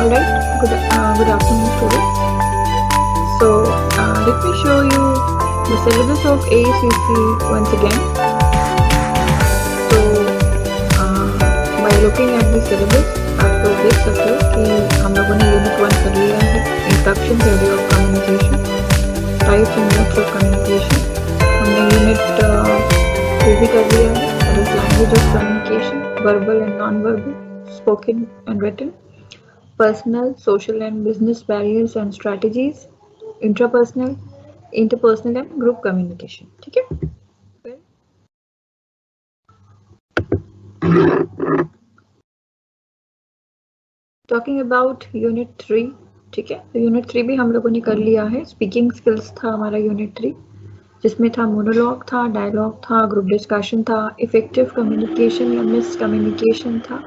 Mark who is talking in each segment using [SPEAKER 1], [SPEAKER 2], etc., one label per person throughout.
[SPEAKER 1] Good afternoon, students. So, let me show you the syllabus of ACC once again. So, by looking at the syllabus, आप लोग देख सकते हो कि हम लोगों ने यूनिट 1 कर लिया है, introduction theory of communication, types and modes of communication. हमने यूनिट 2 भी कर लिया है, that is language of communication, verbal and non verbal, spoken and written, personal, social and business barriers and strategies, intrapersonal, interpersonal and group communication. ठीक है. Talking about unit 3. ठीक है, तो यूनिट 3 भी हम लोगों ने कर लिया है. स्पीकिंग स्किल्स था हमारा यूनिट 3, जिसमें था मोनोलॉग था, डायलॉग था, ग्रुप डिस्कशन था, इफेक्टिव कम्युनिकेशन या मिस कम्युनिकेशन था,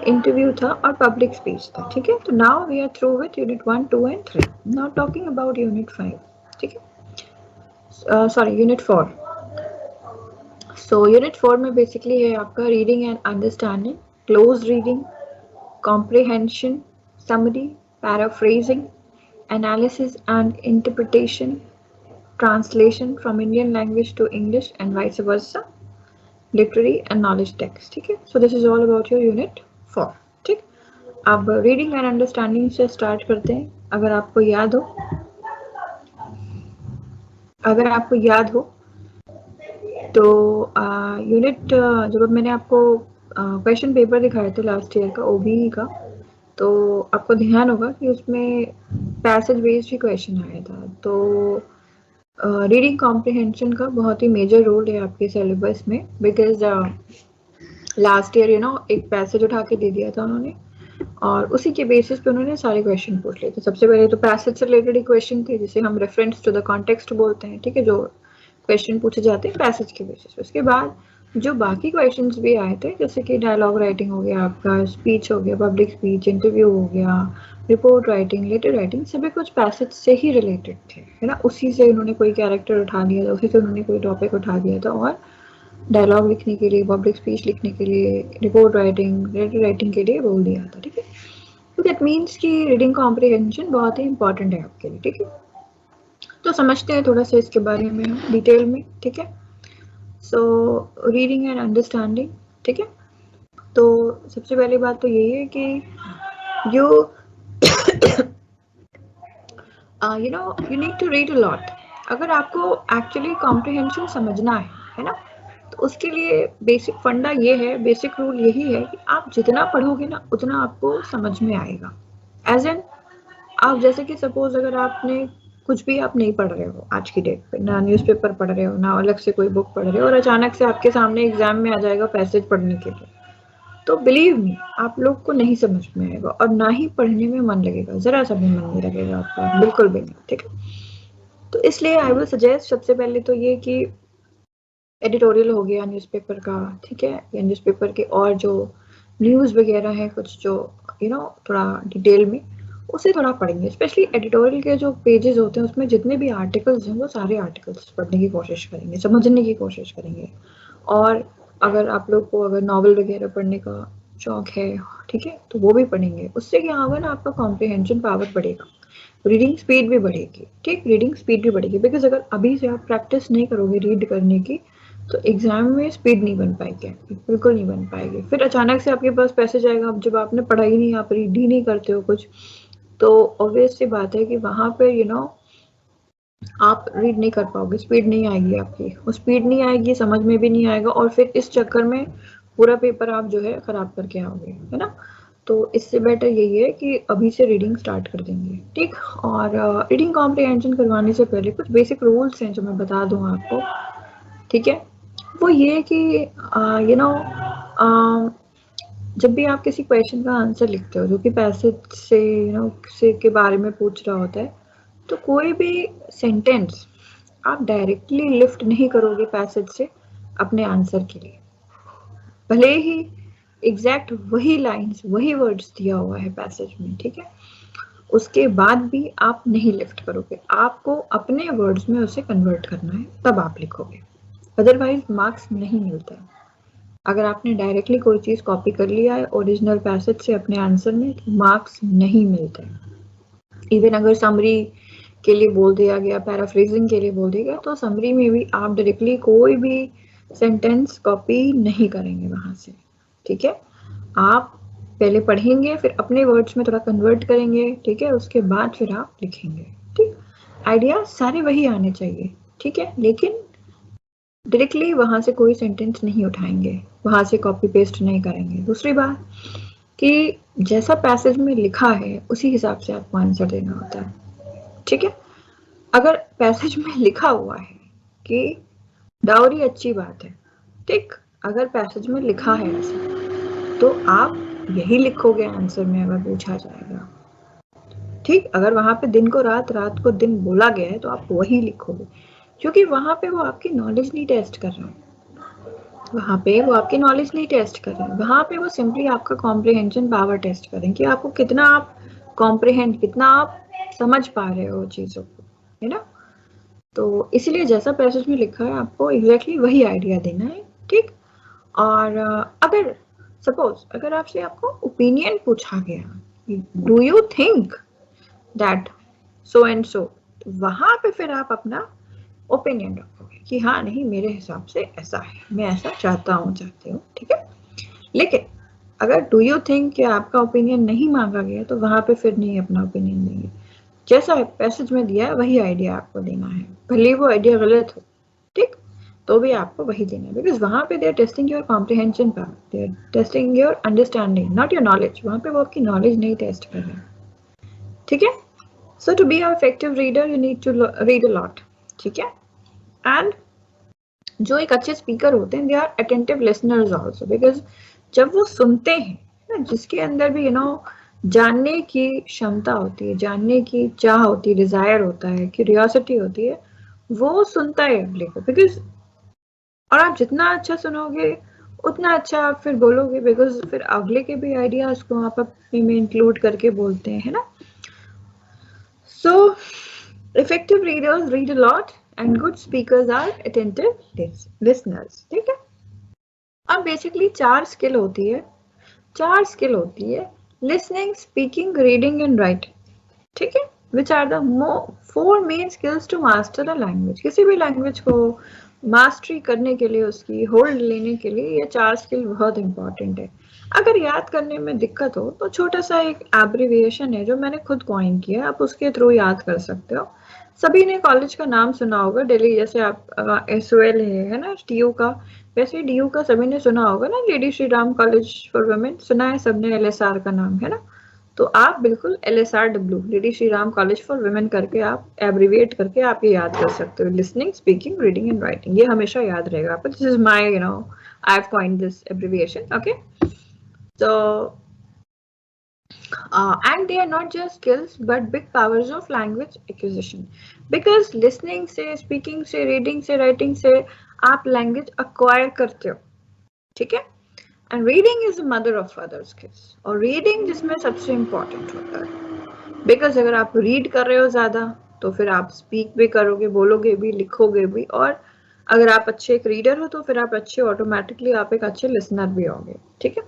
[SPEAKER 1] इंटरव्यू था और पब्लिक स्पीच था. ठीक है, तो now we are through with unit 1, 2 and 3. Now talking about unit 5. ठीक है, सॉरी यूनिट 4. सो यूनिट 4 में बेसिकली है आपका reading and understanding, close reading, comprehension, summary, paraphrasing, analysis and interpretation, translation from Indian language to English and vice versa, literary and knowledge text. ठीक है, so this is all about your unit 4. ठीक, अब reading and understanding से start करते हैं. अगर आपको याद हो तो यूनिट जब मैंने आपको क्वेश्चन पेपर दिखाए थे लास्ट ईयर का ओबीई का, तो आपको ध्यान होगा कि उसमें पैसेज बेस्ड ही क्वेश्चन आया था. तो रीडिंग कॉम्प्रिहेंशन का बहुत ही मेजर रोल है आपके सिलेबस में, बिकॉज लास्ट ईयर एक पैसेज उठा के दे दिया था उन्होंने और उसी के बेसिस पे उन्होंने सारे क्वेश्चन पूछ लिए थे. सबसे पहले तो पैसेज से रिलेटेड ही क्वेश्चन थे, जिसे हम रेफरेंस टू द कॉन्टेक्स्ट बोलते हैं. ठीक है, जो क्वेश्चन पूछे जाते हैं पैसेज के बेसिस पे. उसके बाद जो बाकी क्वेश्चंस भी आए थे, जैसे कि डायलॉग राइटिंग हो गया, आपका स्पीच हो गया, पब्लिक स्पीच, इंटरव्यू हो गया, रिपोर्ट राइटिंग, लेटर राइटिंग, सभी कुछ पैसेज से ही रिलेटेड थे, है ना. उसी से उन्होंने कोई कैरेक्टर उठा लिया था, उसी से उन्होंने कोई टॉपिक उठा दिया था और डायलॉग लिखने के लिए, पब्लिक स्पीच लिखने के लिए, रिपोर्ट राइटिंग, लेटर राइटिंग के लिए बोल दिया था. ठीक है, तो दैट मीन्स कि रीडिंग कॉम्प्रिहेंशन बहुत ही इंपॉर्टेंट है आपके लिए. ठीक है, तो समझते हैं थोड़ा सा इसके बारे में हम डिटेल में. ठीक है, सो रीडिंग एंड अंडरस्टैंडिंग. ठीक है, तो सबसे पहली बात तो यही है कि you need to read a lot. अगर आपको एक्चुअली कॉम्प्रिहेंशन समझना है ना, तो उसके लिए बेसिक फंडा ये है, बेसिक रूल यही है कि आप जितना पढ़ोगे ना उतना आपको समझ में आएगा. एज एन आप जैसे कि सपोज अगर आपने कुछ भी आप नहीं पढ़ रहे हो आज की डेट पे, ना न्यूज़पेपर पढ़ रहे हो, ना अलग से कोई बुक पढ़ रहे हो, और अचानक से आपके सामने एग्जाम में आ जाएगा पैसेज पढ़ने के लिए, तो बिलीव मी आप लोग को नहीं समझ में आएगा और ना ही पढ़ने में मन लगेगा, जरा सा भी मन नहीं लगेगा आपका, बिल्कुल भी नहीं. ठीक है, तो इसलिए आई विल सजेस्ट सबसे पहले तो ये कि एडिटोरियल हो गया न्यूज़पेपर का, ठीक है, या न्यूज़पेपर के और जो न्यूज़ वगैरह है कुछ जो थोड़ा डिटेल में उसे थोड़ा पढ़ेंगे. स्पेशली एडिटोरियल के जो पेजेस होते हैं उसमें जितने भी आर्टिकल्स हैं वो सारे आर्टिकल्स पढ़ने की कोशिश करेंगे, समझने की कोशिश करेंगे. और अगर आप लोग को अगर नॉवल वगैरह पढ़ने का शौक है, ठीक है, तो वो भी पढ़ेंगे. उससे क्या होगा ना, आपका कॉम्प्रिहेंशन पावर बढ़ेगा, रीडिंग स्पीड भी बढ़ेगी. ठीक, रीडिंग स्पीड भी बढ़ेगी, बिकॉज अगर अभी से आप प्रैक्टिस नहीं करोगे रीड करने की तो एग्जाम में स्पीड नहीं बन पाएगी, बिल्कुल नहीं बन पाएगी. फिर अचानक से आपके पास पैसेज आएगा, अब जब आपने पढ़ा ही नहीं, आप रीड ही नहीं करते हो कुछ, तो ऑब्वियस सी बात है कि वहां पे आप रीड नहीं कर पाओगे, स्पीड नहीं आएगी आपकी, वो स्पीड नहीं आएगी, समझ में भी नहीं आएगा, और फिर इस चक्कर में पूरा पेपर आप जो है खराब करके आओगे, है ना. तो इससे बेटर यही है कि अभी से रीडिंग स्टार्ट कर देंगे. ठीक, और रीडिंग कॉम्प्रिहेंशन करवाने से पहले कुछ बेसिक रूल्स हैं जो मैं बता दूं आपको. ठीक है, वो ये कि जब भी आप किसी क्वेश्चन का आंसर लिखते हो जो कि पैसेज से के बारे में पूछ रहा होता है, तो कोई भी सेंटेंस आप डायरेक्टली लिफ्ट नहीं करोगे पैसेज से अपने आंसर के लिए, भले ही एग्जैक्ट वही लाइंस वही वर्ड्स दिया हुआ है पैसेज में. ठीक है, उसके बाद भी आप नहीं लिफ्ट करोगे, आपको अपने वर्ड्स में उसे कन्वर्ट करना है, तब आप लिखोगे, अदरवाइज मार्क्स नहीं मिलता है. अगर आपने डायरेक्टली कोई चीज कॉपी कर लिया है ओरिजिनल पैसेज से अपने आंसर में, तो मार्क्स नहीं मिलते। इवन अगर समरी के लिए बोल दिया गया, पैराफ्रेजिंग के लिए बोल दिया गया, तो समरी में भी आप डायरेक्टली कोई भी सेंटेंस कॉपी नहीं करेंगे वहां से, ठीक है। आप पहले पढ़ेंगे, फिर अपने वर्ड्स में थोड़ा कन्वर्ट करेंगे, ठीक है, उसके बाद फिर आप लिखेंगे, ठीक। आइडिया सारे वही आने चाहिए, ठीक है, लेकिन डायरेक्टली वहां से कोई सेंटेंस नहीं उठाएंगे, वहां से कॉपी पेस्ट नहीं करेंगे। दूसरी बात कि जैसा पैसेज में लिखा है उसी हिसाब से आपको आंसर देना होता है, ठीक है। अगर पैसेज में लिखा हुआ है कि डाउरी अच्छी बात है, ठीक, अगर पैसेज में लिखा है ऐसा, तो आप यही लिखोगे आंसर में अगर पूछा जाएगा, ठीक। अगर वहां पे दिन को रात, रात को दिन बोला गया है, तो आप वही लिखोगे, क्योंकि वहां पे वो आपकी नॉलेज नहीं टेस्ट कर रहे हैं, वहां पे वो आपकी नॉलेज नहीं टेस्ट कर रहे हैं, वहां पे वो सिंपली आपका कॉम्प्रिहेंशन पावर टेस्ट करें कि आपको कितना आप कॉम्प्रिहेंड, कितना आप समझ पा रहे हो चीजों को, है ना। तो इसलिए जैसा पैसेज में लिखा है आपको एग्जैक्टली वही आइडिया देना है, ठीक। और अगर सपोज अगर आपसे आपको ओपिनियन पूछा गया, do you think that so and so, वहां पे फिर आप अपना ओपिनियन रखोगे कि हाँ नहीं मेरे हिसाब से ऐसा है, मैं ऐसा चाहता हूँ, चाहती हूँ, ठीक है। लेकिन अगर डू यू थिंक कि आपका ओपिनियन नहीं मांगा गया, तो वहां पे फिर नहीं अपना ओपिनियन देंगे, जैसा पैसेज में दिया है वही आइडिया आपको देना है, भले वो आइडिया गलत हो, ठीक, तो भी आपको वही देना है, बिकॉज वहां पे they are testing your comprehension power, they are testing your understanding, not your knowledge. वहां पे वो आपकी नॉलेज नहीं टेस्ट कर रहे हैं, ठीक है। So to be a effective reader you need to read a lot, ठीक है। एंड जो एक अच्छे स्पीकर होते हैं, they are attentive listeners also, because जब वो सुनते हैं ना, जिसके अंदर भी जानने की क्षमता होती है, जानने की चाह होती है, डिजायर होता है, क्यूरियोसिटी होती है, वो सुनता है अगले को, बिकॉज और आप जितना अच्छा सुनोगे उतना अच्छा आप फिर बोलोगे, बिकॉज फिर अगले के भी आइडियाज को आप अपने में इंक्लूड करके बोलते हैं, है ना। So effective readers read a lot and good speakers are attentive listeners, ठीक है। अब बेसिकली चार स्किल होती है listening, speaking, reading and writing, ठीक है, which are the four main skills to master a language. किसी भी लैंग्वेज को मास्टरी करने के लिए, उसकी होल्ड लेने के लिए ये चार स्किल बहुत इंपॉर्टेंट है। अगर याद करने में दिक्कत हो तो छोटा सा एक एब्रिविएशन है जो मैंने खुद कॉइन किया, आप उसके थ्रू याद कर सकते हो। सभी ने कॉलेज का नाम सुना होगा, दिल्ली, जैसे आप SOL है ना TU का, वैसे DU का सभी ने सुना होगा ना, lady Shri Ram college for women, सुना है सबने, LSR का नाम, है ना। तो आप बिल्कुल LSRW, lady Shri Ram college for women करके आप एब्रिविएट करके आप ये याद कर सकते हो, listening, speaking, reading and writing, ये हमेशा याद रहेगा आपको। This is my I have coined this abbreviation, okay. So and they are not just skills but big powers of language acquisition, because listening से, speaking से, reading से, writing से आप language acquire करते हो, ठीक है। and reading is the mother of other skills, और reading जिसमें सबसे important होता है, because अगर आप read कर रहे हो ज्यादा तो फिर आप speak भी करोगे, बोलोगे भी, लिखोगे भी, और अगर आप अच्छे एक रीडर हो तो फिर आप अच्छे ऑटोमेटिकली आप एक अच्छे लिसनर भी होगे, ठीक है।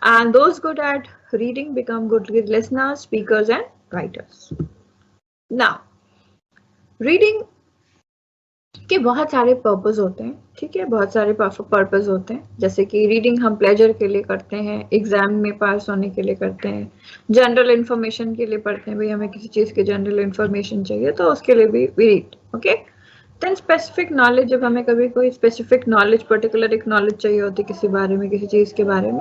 [SPEAKER 1] and those good at reading become good listeners, speakers and writers. Now reading के बहुत सारे पर्पस होते हैं, ठीक है, बहुत सारे पर्पस होते हैं, जैसे कि रीडिंग हम प्लेजर के लिए करते हैं, एग्जाम में पास होने के लिए करते हैं, जनरल इंफॉर्मेशन के लिए पढ़ते हैं, भाई हमें किसी चीज की जनरल इंफॉर्मेशन चाहिए तो उसके लिए भी we read, okay. Then specific knowledge, जब हमें कभी कोई स्पेसिफिक नॉलेज, पर्टिकुलर एक नॉलेज चाहिए होती है किसी बारे में, किसी चीज के बारे में,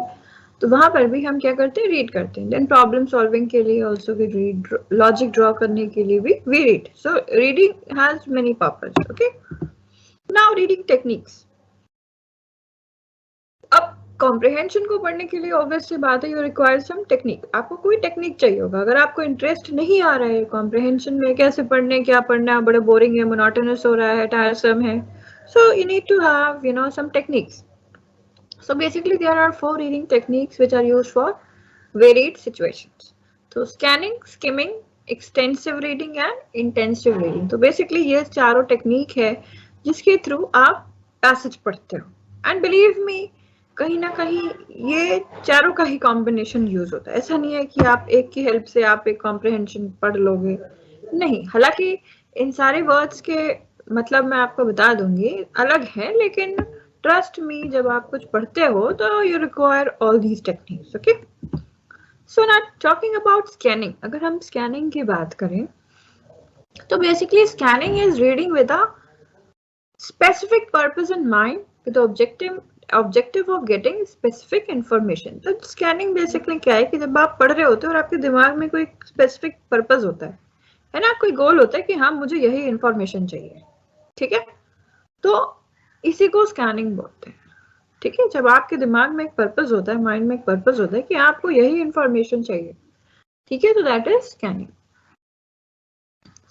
[SPEAKER 1] तो वहां पर भी हम क्या करते हैं, रीड करते हैं। देन प्रॉब्लम सॉल्विंग के लिए also we read, logic draw करने के लिए भी we read. So reading has many purpose, okay. Now reading techniques. अब कॉम्प्रिहेंशन को पढ़ने के लिए ऑब्वियस सी बात है, यू रिक्वायर सम टेक्निक, आपको कोई टेक्निक चाहिए होगा। अगर आपको इंटरेस्ट नहीं आ रहा है कॉम्प्रिहेंशन में, कैसे पढ़ने, क्या पढ़ना, बड़ा बोरिंग है, मोनोटोनस हो रहा है, टायरसम है, so you need to have some techniques. So basically there are 4 reading techniques which are used for varied situations. So scanning, skimming, extensive reading and intensive reading. तो basically ये चारों टेक्निक है जिसके थ्रू आप पैसेज पढ़ते हो। And believe me, कहीं ना कहीं ये चारों का ही कॉम्बिनेशन यूज होता है। ऐसा नहीं है कि आप एक की हेल्प से आप एक कॉम्प्रिहेंशन पढ़ लोगे, नहीं। हालांकि इन सारे वर्ड्स के मतलब मैं आपको बता दूंगी अलग है, लेकिन ट्रस्ट मी जब आप कुछ पढ़ते हो तो you require all these techniques. Okay, so not talking about scanning. अगर हम स्कैनिंग की बात करें तो basically scanning is reading with a specific purpose in mind with the objective of getting specific information। तो स्कैनिंग बेसिकली क्या है कि जब आप पढ़ रहे होते हो और आपके दिमाग में कोई स्पेसिफिक पर्पस होता है ना, कोई गोल होता है कि हाँ मुझे यही इंफॉर्मेशन चाहिए, ठीक है, तो इसी को स्कैनिंग बोलते हैं। ठीक है, जब आपके दिमाग में एक पर्पस होता है, माइंड में एक पर्पस होता है कि आपको यही इंफॉर्मेशन चाहिए, ठीक है, तो that is scanning.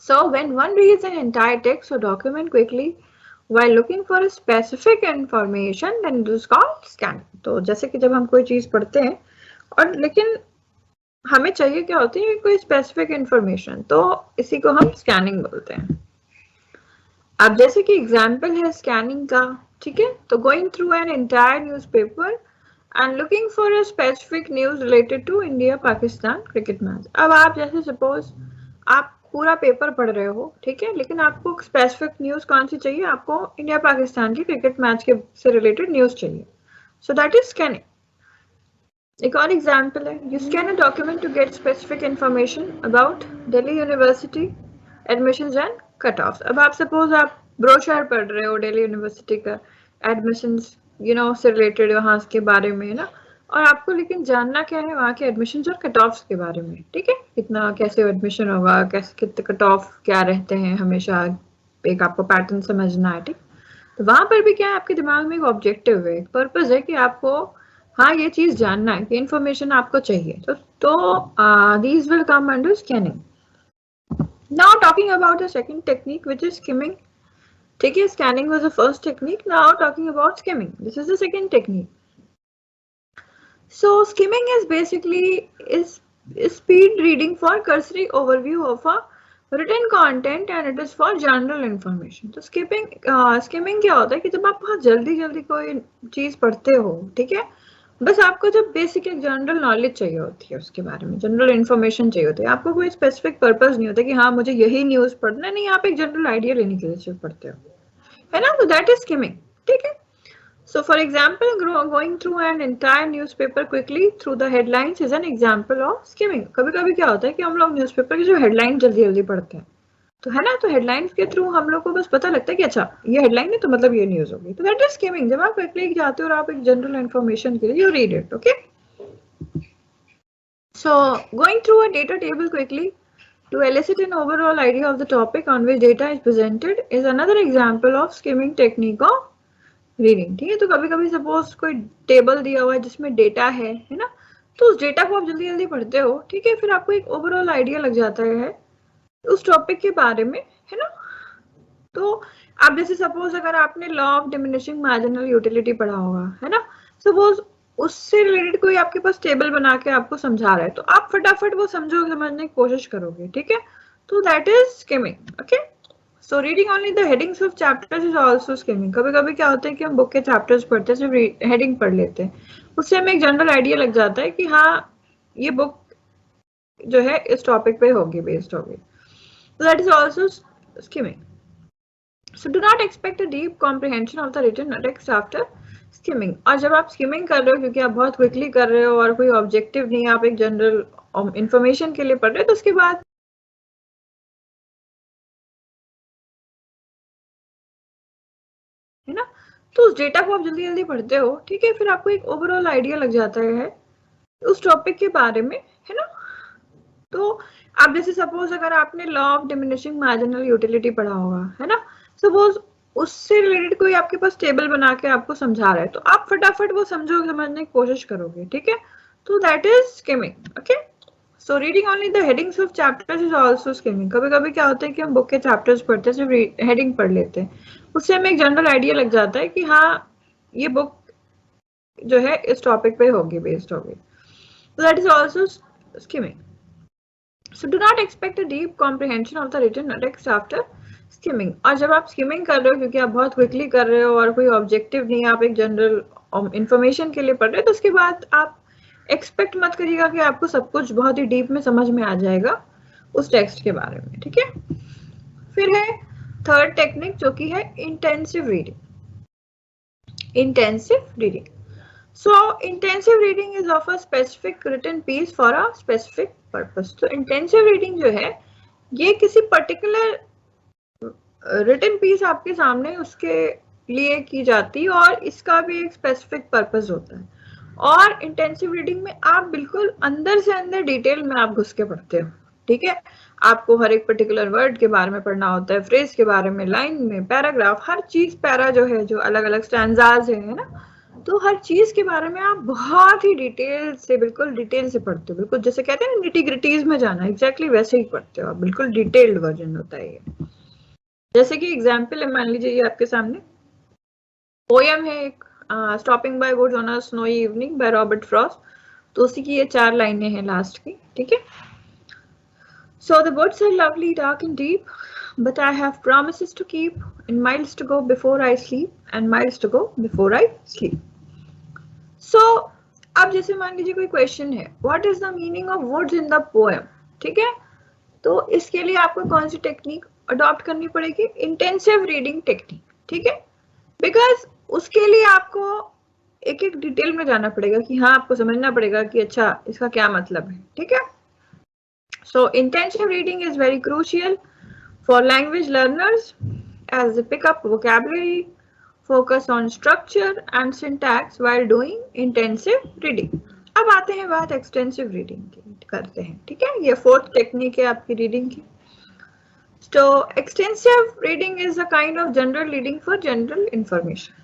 [SPEAKER 1] So when one reads an entire text or document quickly while looking for a specific information, then it is called scanning। तो जैसे कि जब हम कोई चीज पढ़ते हैं और लेकिन हमें चाहिए क्या होती है, कोई स्पेसिफिक इंफॉर्मेशन, तो इसी को हम स्कैनिंग बोलते हैं। अब जैसे कि एग्जाम्पल है स्कैनिंग का, ठीक है, तो going through an entire newspaper and looking for a specific news related to India Pakistan cricket match. अब आप जैसे सपोज आप पूरा पेपर पढ़ रहे हो, ठीक है, लेकिन आपको स्पेसिफिक न्यूज कौन सी चाहिए, आपको इंडिया पाकिस्तान की क्रिकेट मैच के से रिलेटेड न्यूज चाहिए, सो दैट इज स्कैनिंग। एक और एग्जांपल है, you scan a document to get specific information about Delhi university admissions and cut offs. अब आप सपोज आप ब्रोशर पढ़ रहे हो दिल्ली यूनिवर्सिटी का एडमिशंस से रिलेटेड वहां के बारे में, है ना, और आपको लेकिन जानना क्या है, वहाँ के एडमिशन और कट ऑफ के बारे में, ठीक है, कितना कैसे एडमिशन होगा, कैसे कितने कट ऑफ क्या रहते हैं, हमेशा एक आपको पैटर्न समझना है, ठीक। तो वहां पर भी क्या है, आपके दिमाग में एक ऑब्जेक्टिव है, एक पर्पस है कि आपको हाँ ये चीज जानना है, कि इंफॉर्मेशन आपको चाहिए, तो these will come under scanning. Now talking about the second technique which is skimming, ठीक है, scanning was the first technique, now talking about skimming, this is the second technique. So skimming is basically is speed reading for cursory overview of a written content and it is for general information। तो skimming क्या होता है कि जब आप बहुत जल्दी जल्दी कोई चीज पढ़ते हो, ठीक है, बस आपको जब बेसिक एक जनरल नॉलेज चाहिए होती है, उसके बारे में जनरल इन्फॉर्मेशन चाहिए होती है, आपको कोई स्पेसिफिक पर्पस नहीं होता कि हाँ मुझे यही न्यूज पढ़ना नहीं, आप एक जनरल आइडिया लेने के लिए सिर्फ पढ़ते हो, है ना, तो दैट इज स्किमिंग, ठीक है। So for example, going through an entire newspaper quickly through the headlines is an example of skimming। कभी-कभी क्या होता है कि हम लोग न्यूज़पेपर की जो हेडलाइन जल्दी-जल्दी पढ़ते हैं, तो है ना, तो हेडलाइंस के थ्रू हम लोग को बस पता लगता है कि अच्छा ये हेडलाइन है तो मतलब ये न्यूज़ होगी, तो दैट इज स्किमिंग। जब आप क्विकली जाते हो और आप एक जनरल इन्फॉर्मेशन के लिए you read it, okay. So going through a data table quickly to elicit an overall idea of the topic on which data is presented is another example of skimming technique of reading, ठीक है। तो कभी कभी suppose कोई table दिया हुआ है जिसमें डेटा है ना, तो उस डेटा को आप जल्दी जल्दी पढ़ते हो, ठीक है, फिर आपको एक ओवरऑल आइडिया लग जाता है उस टॉपिक के बारे में, है ना। तो आप जैसे सपोज अगर आपने law of diminishing marginal utility पढ़ा होगा, है ना, सपोज उससे रिलेटेड कोई आपके पास टेबल बना के आपको समझा रहा है, तो आप फटाफट वो समझोगे, समझने की कोशिश करोगे, ठीक है, तो that is skimming, okay. So reading only the headings of chapters is also skimming। कभी-कभी क्या होता है कि हम बुक के चैप्टर्स पढ़ते हैं, सिर्फ हेडिंग पढ़ लेते हैं, उससे हमें एक जनरल आइडिया लग जाता है कि हाँ ये बुक जो है इस टॉपिक पे होगी, बेस्ड होगी, so that is also skimming। So do not expect a deep comprehension of the written text after skimming। और जब आप स्किमिंग कर रहे हो क्योंकि आप बहुत क्विकली कर रहे हो और कोई ऑब्जेक्टिव नहीं, आप एक जनरल इंफॉर्मेशन के लिए पढ़ रहे हो, तो उसके बाद है ना, तो उस डेटा को आप जल्दी जल्दी पढ़ते हो, ठीक है, फिर आपको एक ओवरऑल आइडिया लग जाता है उस टॉपिक के बारे में, है ना। तो आप जैसे सपोज अगर आपने law of diminishing marginal utility पढ़ा होगा, है ना, सपोज उससे रिलेटेड कोई आपके पास टेबल बना के आपको समझा रहा है, तो आप फटाफट वो समझोगे, समझने की कोशिश करोगे, ठीक है, तो that is skimming, okay. So reading only the headings of chapters is also skimming. कभी-कभी क्या होता है कि हम बुक के चैप्टर्स पढ़ते हैं, सिर्फ हेडिंग पढ़ लेते हैं, उससे हमें एक जनरल आइडिया लग जाता है कि हाँ ये बुक जो है इस टॉपिक पे होगी, बेस्ड होगी, so that is also skimming। So do not expect a deep comprehension of the written text after skimming। और जब आप स्किमिंग कर रहे हो क्योंकि आप बहुत क्विकली कर रहे हो और कोई ऑब्जेक्टिव नहीं, आप एक जनरल इंफॉर्मेशन के लिए पढ़ रहे हैं, तो उसके बाद आप एक्सपेक्ट मत करिएगा कि आपको सब कुछ बहुत ही डीप में समझ में आ जाएगा उस टेक्स्ट के बारे में, ठीक है। फिर है थर्ड टेक्निक जो कि है intensive reading. Intensive reading, so intensive reading is of a specific written piece for a specific purpose। तो intensive reading जो है ये किसी particular written piece आपके सामने उसके लिए की जाती है और इसका भी एक specific purpose होता है। और intensive reading में आप बिल्कुल अंदर से अंदर डिटेल में आप घुस के पढ़ते हो, ठीक है। आपको हर एक पर्टिकुलर वर्ड के बारे में पढ़ना होता है, फ्रेज के बारे में, लाइन में, पैराग्राफ, हर चीज, पैरा जो है, जो अलग अलग स्टैंजाज है ना, तो हर चीज के बारे में आप बहुत ही डिटेल से, बिल्कुल डिटेल से पढ़ते हो, बिल्कुल जैसे कहते हैं ना निटी-ग्रिटीज में जाना, एग्जैक्टली वैसे ही पढ़ते हो आप, बिल्कुल डिटेल्ड वर्जन होता है ये। जैसे कि एग्जांपल है, मान लीजिए ये आपके सामने पोयम है एक, stopping by woods on a snowy evening by Robert Frost, तो उसी की ये 4 लाइनें हैं लास्ट की, ठीक है। So the woods are lovely, dark and deep, but I have promises to keep, and miles to go before I sleep, and miles to go before I sleep. So अब जैसे मान लीजिए कोई क्वेश्चन है, what is the meaning of woods in the poem, ठीक है। तो इसके लिए आपको कौन सी टेक्निक अडॉप्ट करनी पड़ेगी? इंटेंसिव रीडिंग टेक्निक, ठीक है। बिकॉज उसके लिए आपको एक एक डिटेल में जाना पड़ेगा कि हाँ, आपको समझना पड़ेगा कि अच्छा इसका क्या मतलब है, ठीक है। So intensive reading is very crucial for language learners as they pick up vocabulary, focus on structure and syntax while doing intensive reading. अब आते हैं बात एक्सटेंसिव रीडिंग की करते हैं, ठीक है। ये फोर्थ टेक्निक है आपकी रीडिंग की। So extensive reading is a kind of general reading for general information।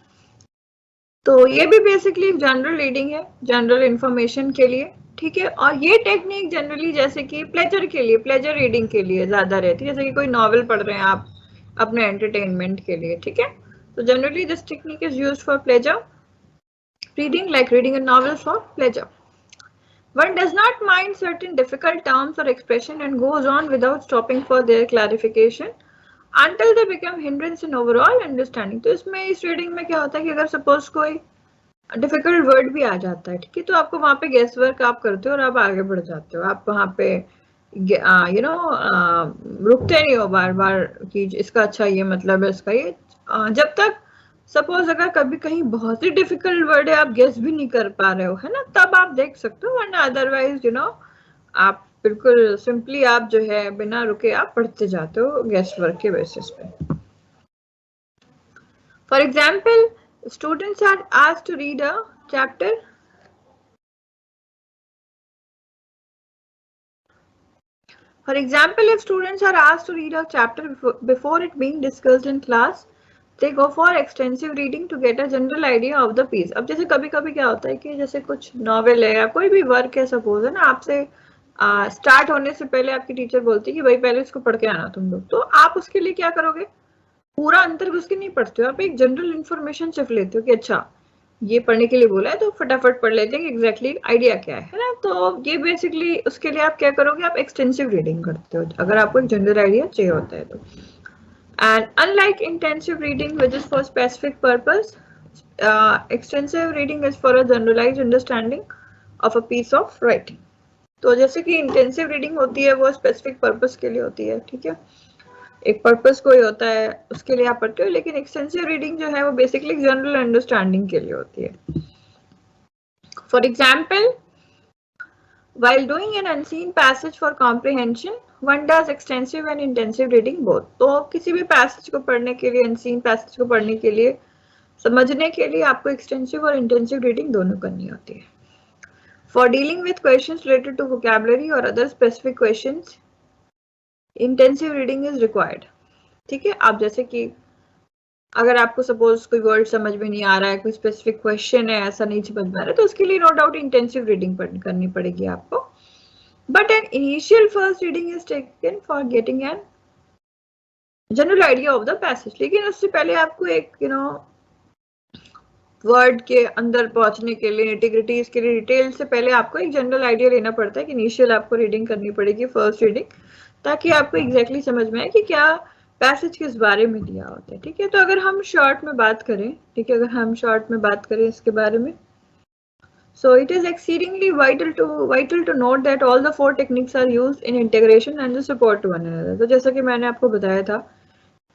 [SPEAKER 1] तो ये भी बेसिकली जनरल रीडिंग है, जनरल इंफॉर्मेशन के लिए, ठीक है। और ये टेक्निक जनरली जैसे कि प्लेजर के लिए, प्लेजर रीडिंग के लिए ज्यादा रहती है, जैसे कि कोई नॉवेल पढ़ रहे हैं आप अपने एंटरटेनमेंट के लिए, ठीक है। तो generally this technique is used for pleasure reading, like reading a novel for pleasure. One does not mind certain difficult terms or expression and goes on without stopping for their clarification until they become hindrance in overall understanding। तो इसमें इस reading में क्या होता है कि अगर suppose कोई डिफिकल्ट वर्ड भी आ जाता है, ठीक है, तो आपको वहां पे गेस वर्क आप करते हो और आप आगे बढ़ जाते हो, आप वहां पे रुकते नहीं हो बार बार कि इसका अच्छा ये मतलब है, इसका ये, जब तक सपोज अगर कभी कहीं बहुत ही डिफिकल्ट वर्ड है आप गेस भी नहीं कर पा रहे हो, है ना, तब आप देख सकते हो, वरना अदरवाइज आप बिल्कुल सिंपली आप जो है बिना रुके आप पढ़ते जाते हो गेस वर्क के बेसिस पे। For example, students are asked to read a chapter. For example, if students are asked to read a chapter before it being discussed in class, they go for extensive reading to get a general idea of the piece। अब जैसे कभी कभी क्या होता है कि जैसे कुछ नॉवेल है या कोई भी वर्क है, सपोज है ना, आपसे स्टार्ट होने से पहले आपकी टीचर बोलती है कि भाई पहले इसको पढ़ के आना तुम लोग, तो आप उसके लिए क्या करोगे, पूरा अंतर घुस के नहीं पढ़ते हो, आप एक जनरल इंफॉर्मेशन सिर्फ लेते हो कि अच्छा ये पढ़ने के लिए बोला है तो फटाफट पढ़ लेते हैं कि एग्जैक्टली आइडिया क्या है ना। तो ये बेसिकली उसके लिए आप क्या करोगे, आप एक्सटेंसिव रीडिंग करते हो अगर आपको एक जनरल आइडिया चाहिए होता है तो। And unlike intensive reading which is for specific purpose, extensive reading is for a generalised understanding of a piece of writing. तो जैसे कि इंटेंसिव रीडिंग होती है वो स्पेसिफिक पर्पस के लिए होती है, ठीक है, एक पर्पस कोई होता है उसके लिए आप पढ़ते हो, लेकिन एक्सटेंसिव रीडिंग जो है वो बेसिकली जनरल अंडरस्टैंडिंग के लिए होती है। For example, while doing an unseen passage for comprehension, one does extensive and intensive reading both। तो किसी भी पैसेज को पढ़ने के लिए, अनसीन पैसेज को पढ़ने के लिए, समझने के लिए आपको एक्सटेंसिव और इंटेंसिव रीडिंग दोनों करनी होती है। For dealing with questions related to vocabulary और other specific questions, intensive reading is required, ठीक है। आप जैसे कि अगर आपको सपोज कोई वर्ड समझ में नहीं आ रहा है, कोई स्पेसिफिक क्वेश्चन है ऐसा नहीं समझ में आ रहा है, तो उसके लिए नो डाउट इंटेंसिव रीडिंग करनी पड़ेगी आपको। But an initial first reading is taken for getting an general idea of the passage. लेकिन उससे पहले आपको एक वर्ड के अंदर पहुंचने के लिए, निटी-ग्रिटीज के लिए, डिटेल से पहले आपको एक जनरल आइडिया लेना पड़ता है कि इनिशियल आपको रीडिंग करनी पड़ेगी, फर्स्ट रीडिंग, ताकि आपको एग्जैक्टली समझ में आए कि क्या पैसेज किस बारे में दिया होता है, ठीक है। तो अगर हम शॉर्ट में बात करें, ठीक है, अगर हम शॉर्ट में बात करें इसके बारे में, so it is exceedingly vital to note that all the 4 techniques are used in integration and the support to one another। तो जैसा कि मैंने आपको बताया था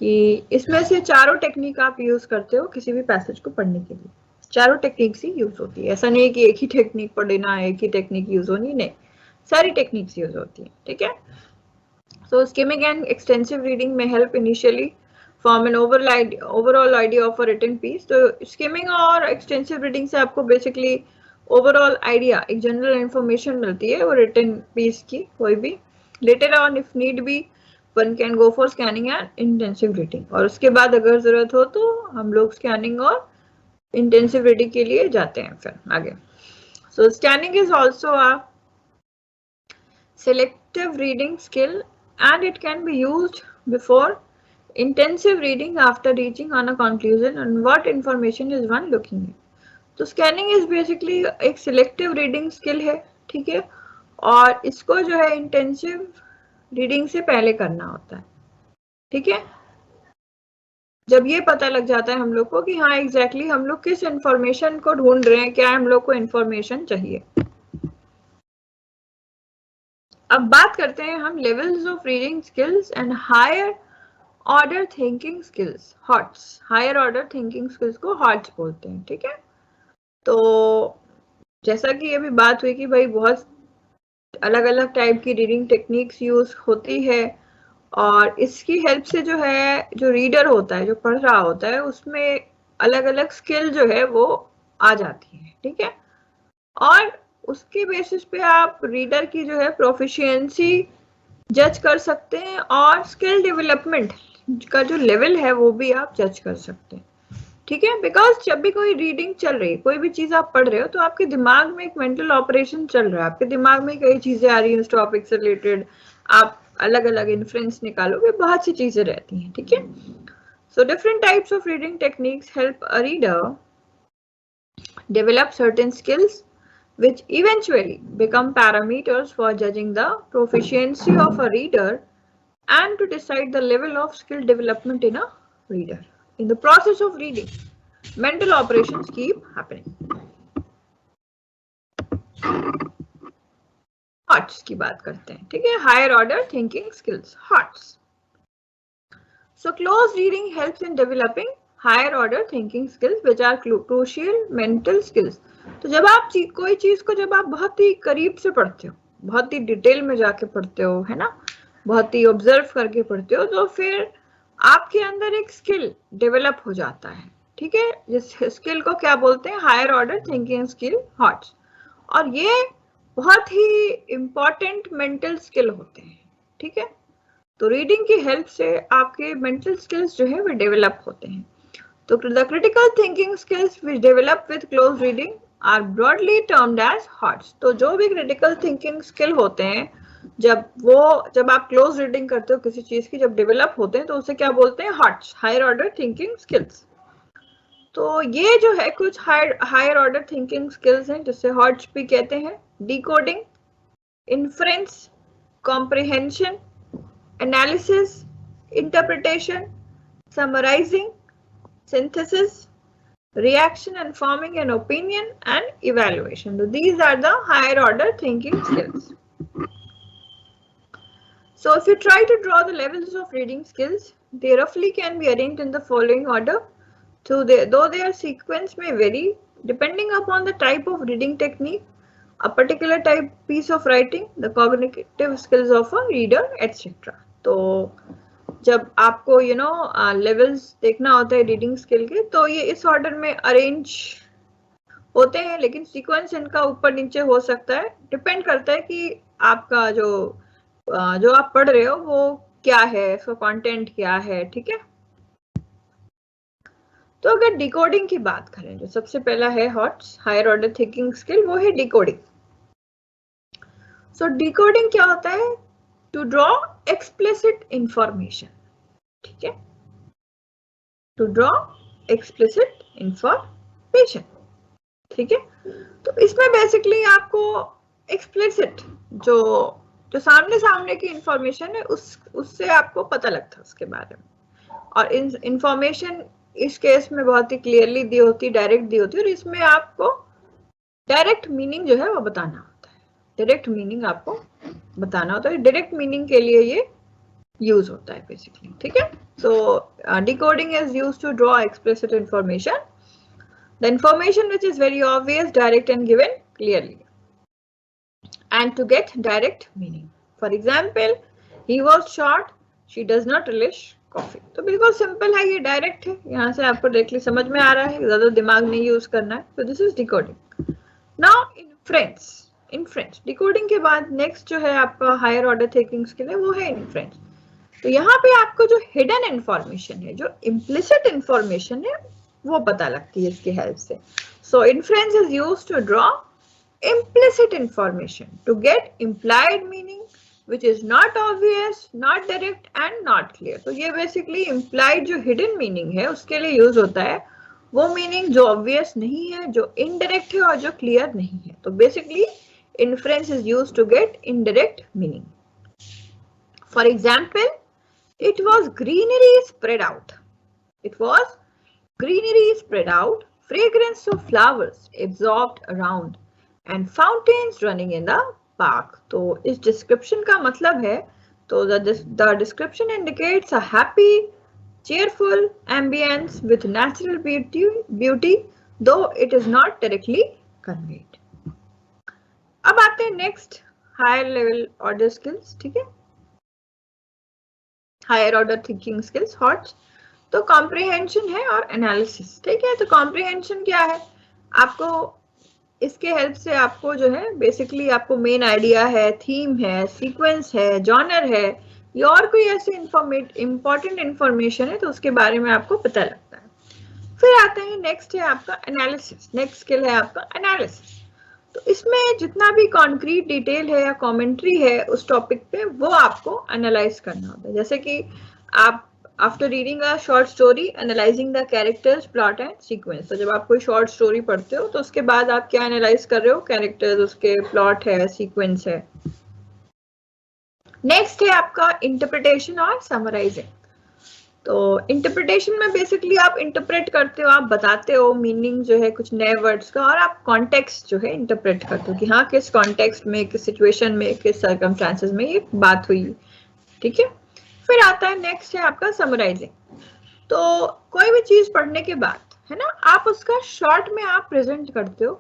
[SPEAKER 1] कि इसमें से चारों टेक्निक आप यूज करते हो किसी भी पैसेज को पढ़ने के लिए, चारों टेक्निक्स ही यूज होती है। ऐसा नहीं है कि एक ही टेक्निक पढ़ना है, एक ही टेक्निक यूज होनी, नहीं, सारी टेक्निक्स यूज होती है, ठीक है। So skimming and extensive reading may help initially form an overall idea of a written piece। तो skimming और extensive reading से आपको basically overall idea, एक general information मिलती है वो written piece की कोई भी। Later on if need be one can go for scanning and intensive reading। और उसके बाद अगर जरूरत हो तो हम लोग scanning और intensive reading के लिए जाते हैं फिर आगे। So scanning is also a selective reading skill and it can be used before intensive reading after reaching on a conclusion on what information is one looking at। तो scanning is basically एक selective reading skill है, ठीक है, और इसको जो है intensive reading से पहले करना होता है, ठीक है। जब ये पता लग जाता है हम लोग को कि हाँ एग्जैक्टली हम लोग किस इंफॉर्मेशन को ढूंढ रहे हैं, क्या हम लोग को इंफॉर्मेशन चाहिए। अब बात करते हैं हम levels of reading skills and higher order thinking skills, HOTS. Higher order thinking skills को हॉट्स बोलते हैं, ठीक है। तो जैसा कि अभी बात हुई कि भाई बहुत अलग अलग टाइप की रीडिंग टेक्निक्स यूज होती है और इसकी हेल्प से जो है जो रीडर होता है, जो पढ़ रहा होता है, उसमें अलग अलग स्किल जो है वो आ जाती है, ठीक है। और उसके बेसिस पे आप रीडर की जो है प्रोफिशिएंसी जज कर सकते हैं और स्किल डेवलपमेंट का जो लेवल है वो भी आप जज कर सकते हैं, ठीक है। बिकॉज जब भी कोई रीडिंग चल रही है, कोई भी चीज आप पढ़ रहे हो, तो आपके दिमाग में एक मेंटल ऑपरेशन चल रहा है, आपके दिमाग में कई चीजें आ रही हैं उस टॉपिक से रिलेटेड, आप अलग अलग इन्फ्लुएंस निकालोगे, बहुत सी चीजें रहती हैं, ठीक है। So different types of reading techniques help a reader develop certain skills which eventually become parameters for judging the proficiency of a reader and to decide the level of skill development in a reader। In the process of reading, mental operations keep happening। HOTS की बात करते हैं, ठीक है, higher order thinking skills, HOTS. So close reading helps in developing higher order thinking skills which are crucial mental skills। तो जब आप कोई चीज को जब आप बहुत ही करीब से पढ़ते हो, बहुत ही डिटेल में जाके पढ़ते हो, है ना, बहुत ही ऑब्जर्व करके पढ़ते हो, तो फिर आपके अंदर एक स्किल डेवलप हो जाता है, ठीक है। जिस स्किल को क्या बोलते हैं, higher order thinking skill, HOTS. और ये बहुत ही इंपॉर्टेंट मेंटल स्किल होते हैं, ठीक है। तो रीडिंग की हेल्प से आपके मेंटल स्किल्स जो है वो डेवलप होते हैं। तो the critical thinking skills which develop with close reading are broadly termed as HOTS. तो जो भी क्रिटिकल थिंकिंग स्किल होते हैं, जब आप क्लोज रीडिंग करते हो किसी चीज की, जब डेवलप होते हैं तो उसे क्या बोलते हैं, HOTS, higher order thinking skills. तो ये जो है कुछ हायर ऑर्डर थिंकिंग स्किल्स हैं जिससे हॉट्स भी कहते हैं। Decoding, inference, comprehension, analysis, interpretation, summarizing, synthesis, reaction and forming an opinion, and evaluation। So these are the higher order thinking skills। So if you try to draw the levels of reading skills, they roughly can be arranged in the following order, though their sequence may vary depending upon the type of reading technique, a particular type piece of writing, the cognitive skills of a reader, etc। तो जब आपको levels देखना होता है reading skill के, तो ये इस ऑर्डर में अरेंज होते हैं, लेकिन सीक्वेंस इनका ऊपर नीचे हो सकता है, डिपेंड करता है कि आपका जो आप पढ़ रहे हो वो क्या है, उसका कंटेंट क्या है, ठीक है। तो अगर डिकोडिंग की बात करें, जो सबसे पहला है HOTS, higher order thinking skill, वो है डिकोडिंग। सो डिकोडिंग क्या होता है, टू ड्रॉ एक्सप्लिसिट इंफॉर्मेशन, ठीक है, टू ड्रॉ एक्सप्लिसिट इंफॉर्मेशन, ठीक है। तो इसमें बेसिकली आपको एक्सप्लिसिट जो सामने की इंफॉर्मेशन है उससे आपको पता लगता है उसके बारे में, और इंफॉर्मेशन इस केस में बहुत ही क्लियरली दी होती, डायरेक्ट दी होती है, और इसमें आपको डायरेक्ट मीनिंग जो है वो बताना होता है, डायरेक्ट मीनिंग आपको बताना होता है, डायरेक्ट मीनिंग के लिए ये यूज होता है बेसिकली, ठीक है। So decoding is used to draw explicit information, the information which is very obvious, direct and given clearly, and to get direct meaning. For example, he was short, she does not relish coffee. तो बिल्कुल simple है, ये direct है, यहाँ से आपको directly समझ में आ रहा है, ज्यादा दिमाग नहीं यूज करना है. So this is decoding. Now inference. Inference. Decoding के बाद नेक्स्ट जो है आपका हायर ऑर्डर थिंकिंग स्किल है, वो है इन्फ्रेंस. तो यहाँ पे आपको जो हिडन इंफॉर्मेशन है, जो इम्प्लिसिट इंफॉर्मेशन है, वो पता लगती है इसकी हेल्प से. So inference is used to draw implicit information to get implied meaning which is not obvious, not direct and not clear. तो ये basically implied जो hidden meaning है उसके लिए यूज होता है, वो meaning जो obvious नहीं है, जो indirect है और जो clear नहीं है. तो basically inference is used to get indirect meaning. For example, it was greenery spread out. It was greenery spread out, fragrance of flowers absorbed around and fountains running in the park. तो इस description का मतलब है, तो the description indicates a happy, cheerful ambience with natural beauty, though it is not directly conveyed. अब आते हैं next higher level order skills, ठीक है, higher order thinking skills, HOTS. तो comprehension है और analysis, ठीक है. तो comprehension क्या है, आपको इसके हेल्प से आपको जो है बेसिकली आपको मेन आइडिया है, थीम है, सीक्वेंस है, जॉनर है, या और कोई ऐसी इंपॉर्टेंट इंफॉर्मेशन है तो उसके बारे में आपको पता लगता है. फिर आते हैं नेक्स्ट है आपका एनालिसिस. नेक्स्ट स्किल है आपका एनालिसिस. तो इसमें जितना भी कॉन्क्रीट डिटेल है या कमेंट्री है उस टॉपिक पे, वो आपको एनालाइज करना होता है. जैसे कि आप after reading a short story analysing the characters, plot and sequence. तो जब आप कोई शॉर्ट स्टोरी पढ़ते हो तो उसके बाद आप क्या एनालाइज कर रहे हो, कैरेक्टर्स, उसके प्लॉट है, सीक्वेंस है. नेक्स्ट है आपका इंटरप्रिटेशन और समराइजिंग. तो इंटरप्रिटेशन में बेसिकली आप इंटरप्रेट करते हो, आप बताते हो मीनिंग जो है कुछ नए वर्ड्स का, और आप कॉन्टेक्स्ट जो है इंटरप्रेट करते हो कि हाँ किस कॉन्टेक्स्ट में, किस सिचुएशन में, किस सर्कमस्टांसेस में ये बात हुई, ठीक है. फिर आता है नेक्स्ट है आपका समराइजिंग. तो कोई भी चीज पढ़ने के बाद है ना, आप उसका शॉर्ट में आप प्रेजेंट करते हो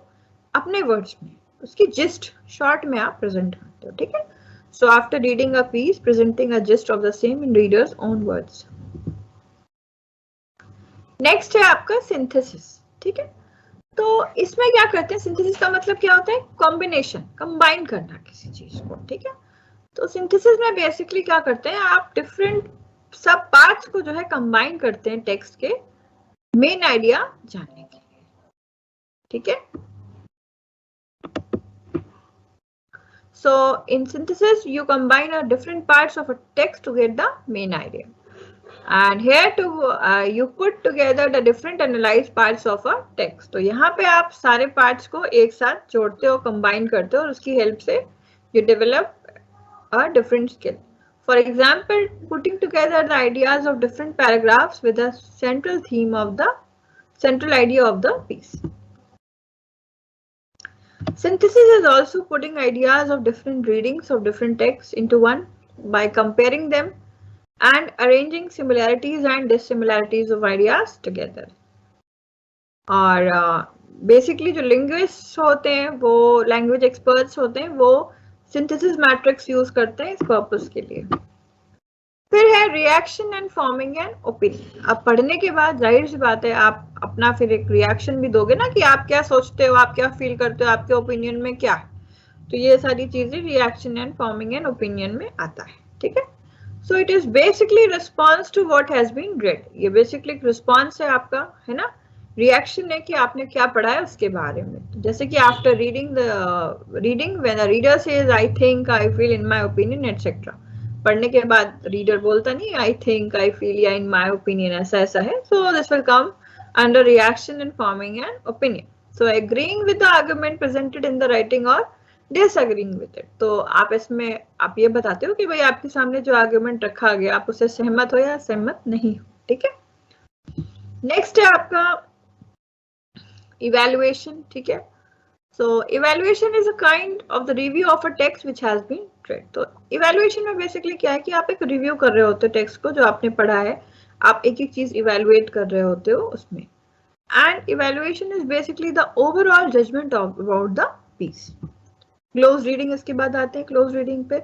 [SPEAKER 1] अपने वर्ड्स में, उसकी जिस्ट शॉर्ट में आप प्रेजेंट करते हो, ठीक है. So after reading a piece, presenting a gist of the same in readers own words. Next है आपका सिंथेसिस, ठीक है. तो इसमें क्या करते हैं, सिंथेसिस का मतलब क्या होता है, कॉम्बिनेशन, कंबाइन करना किसी चीज को, ठीक है. तो सिंथेसिस में बेसिकली क्या करते हैं, आप डिफरेंट सब पार्ट्स को जो है कंबाइन करते हैं टेक्स्ट के मेन आइडिया जानने के लिए, ठीक है. So in synthesis you combine different parts of a text to get the main idea, and here to you put together the different analyzed parts of a text. तो यहाँ पे आप सारे parts को एक साथ जोड़ते हो, combine करते हो, और उसकी help से you develop a different skill. For example, putting together the ideas of different paragraphs with a central theme of the central idea of the piece. Synthesis is also putting ideas of different readings of different texts into one by comparing them and arranging similarities and dissimilarities of ideas together. और basically जो linguists होते हैं, वो language experts होते हैं, वो synthesis matrix use करते हैं इस पर्पस के लिए. फिर है reaction and forming an opinion. अब पढ़ने के बाद जाहिर सी बात है आप अपना फिर एक रिएक्शन भी दोगे ना, कि आप क्या सोचते हो, आप क्या फील करते हो, आपके ओपिनियन में क्या है. तो ये सारी चीजें reaction and forming an opinion में आता है, ठीक है. So it is basically response to what has been read. ये basically response है आपका, है ना. Reaction है कि आपने क्या पढ़ा है उसके बारे में. जैसे कि after reading when a reader says I think, I feel, in my opinion, etc. पढ़ने के बाद reader बोलता नहीं I think, I feel या in my opinion ऐसा ऐसा है. So this will come under reaction and forming an opinion. So agreeing with the argument presented in the writing or disagreeing with it. तो आप इसमें आप ये बताते हो कि भाई आपके सामने जो आर्गुमेंट रखा गया आप उससे सहमत हो या सहमत नहीं हो, ठीक है। नेक्स्ट है आपका इवैल्यूएशन, ठीक है। So evaluation is a kind of the review of a text which has been read. तो evaluation में basically क्या है कि आप एक रिव्यू कर रहे होते हो टेक्स्ट को जो आपने पढ़ा है, आप एक एक चीज इवेलुएट कर रहे होते हो उसमें। And evaluation is basically the overall judgment of about the piece. Close reading इसके बाद आते हैं close reading पे।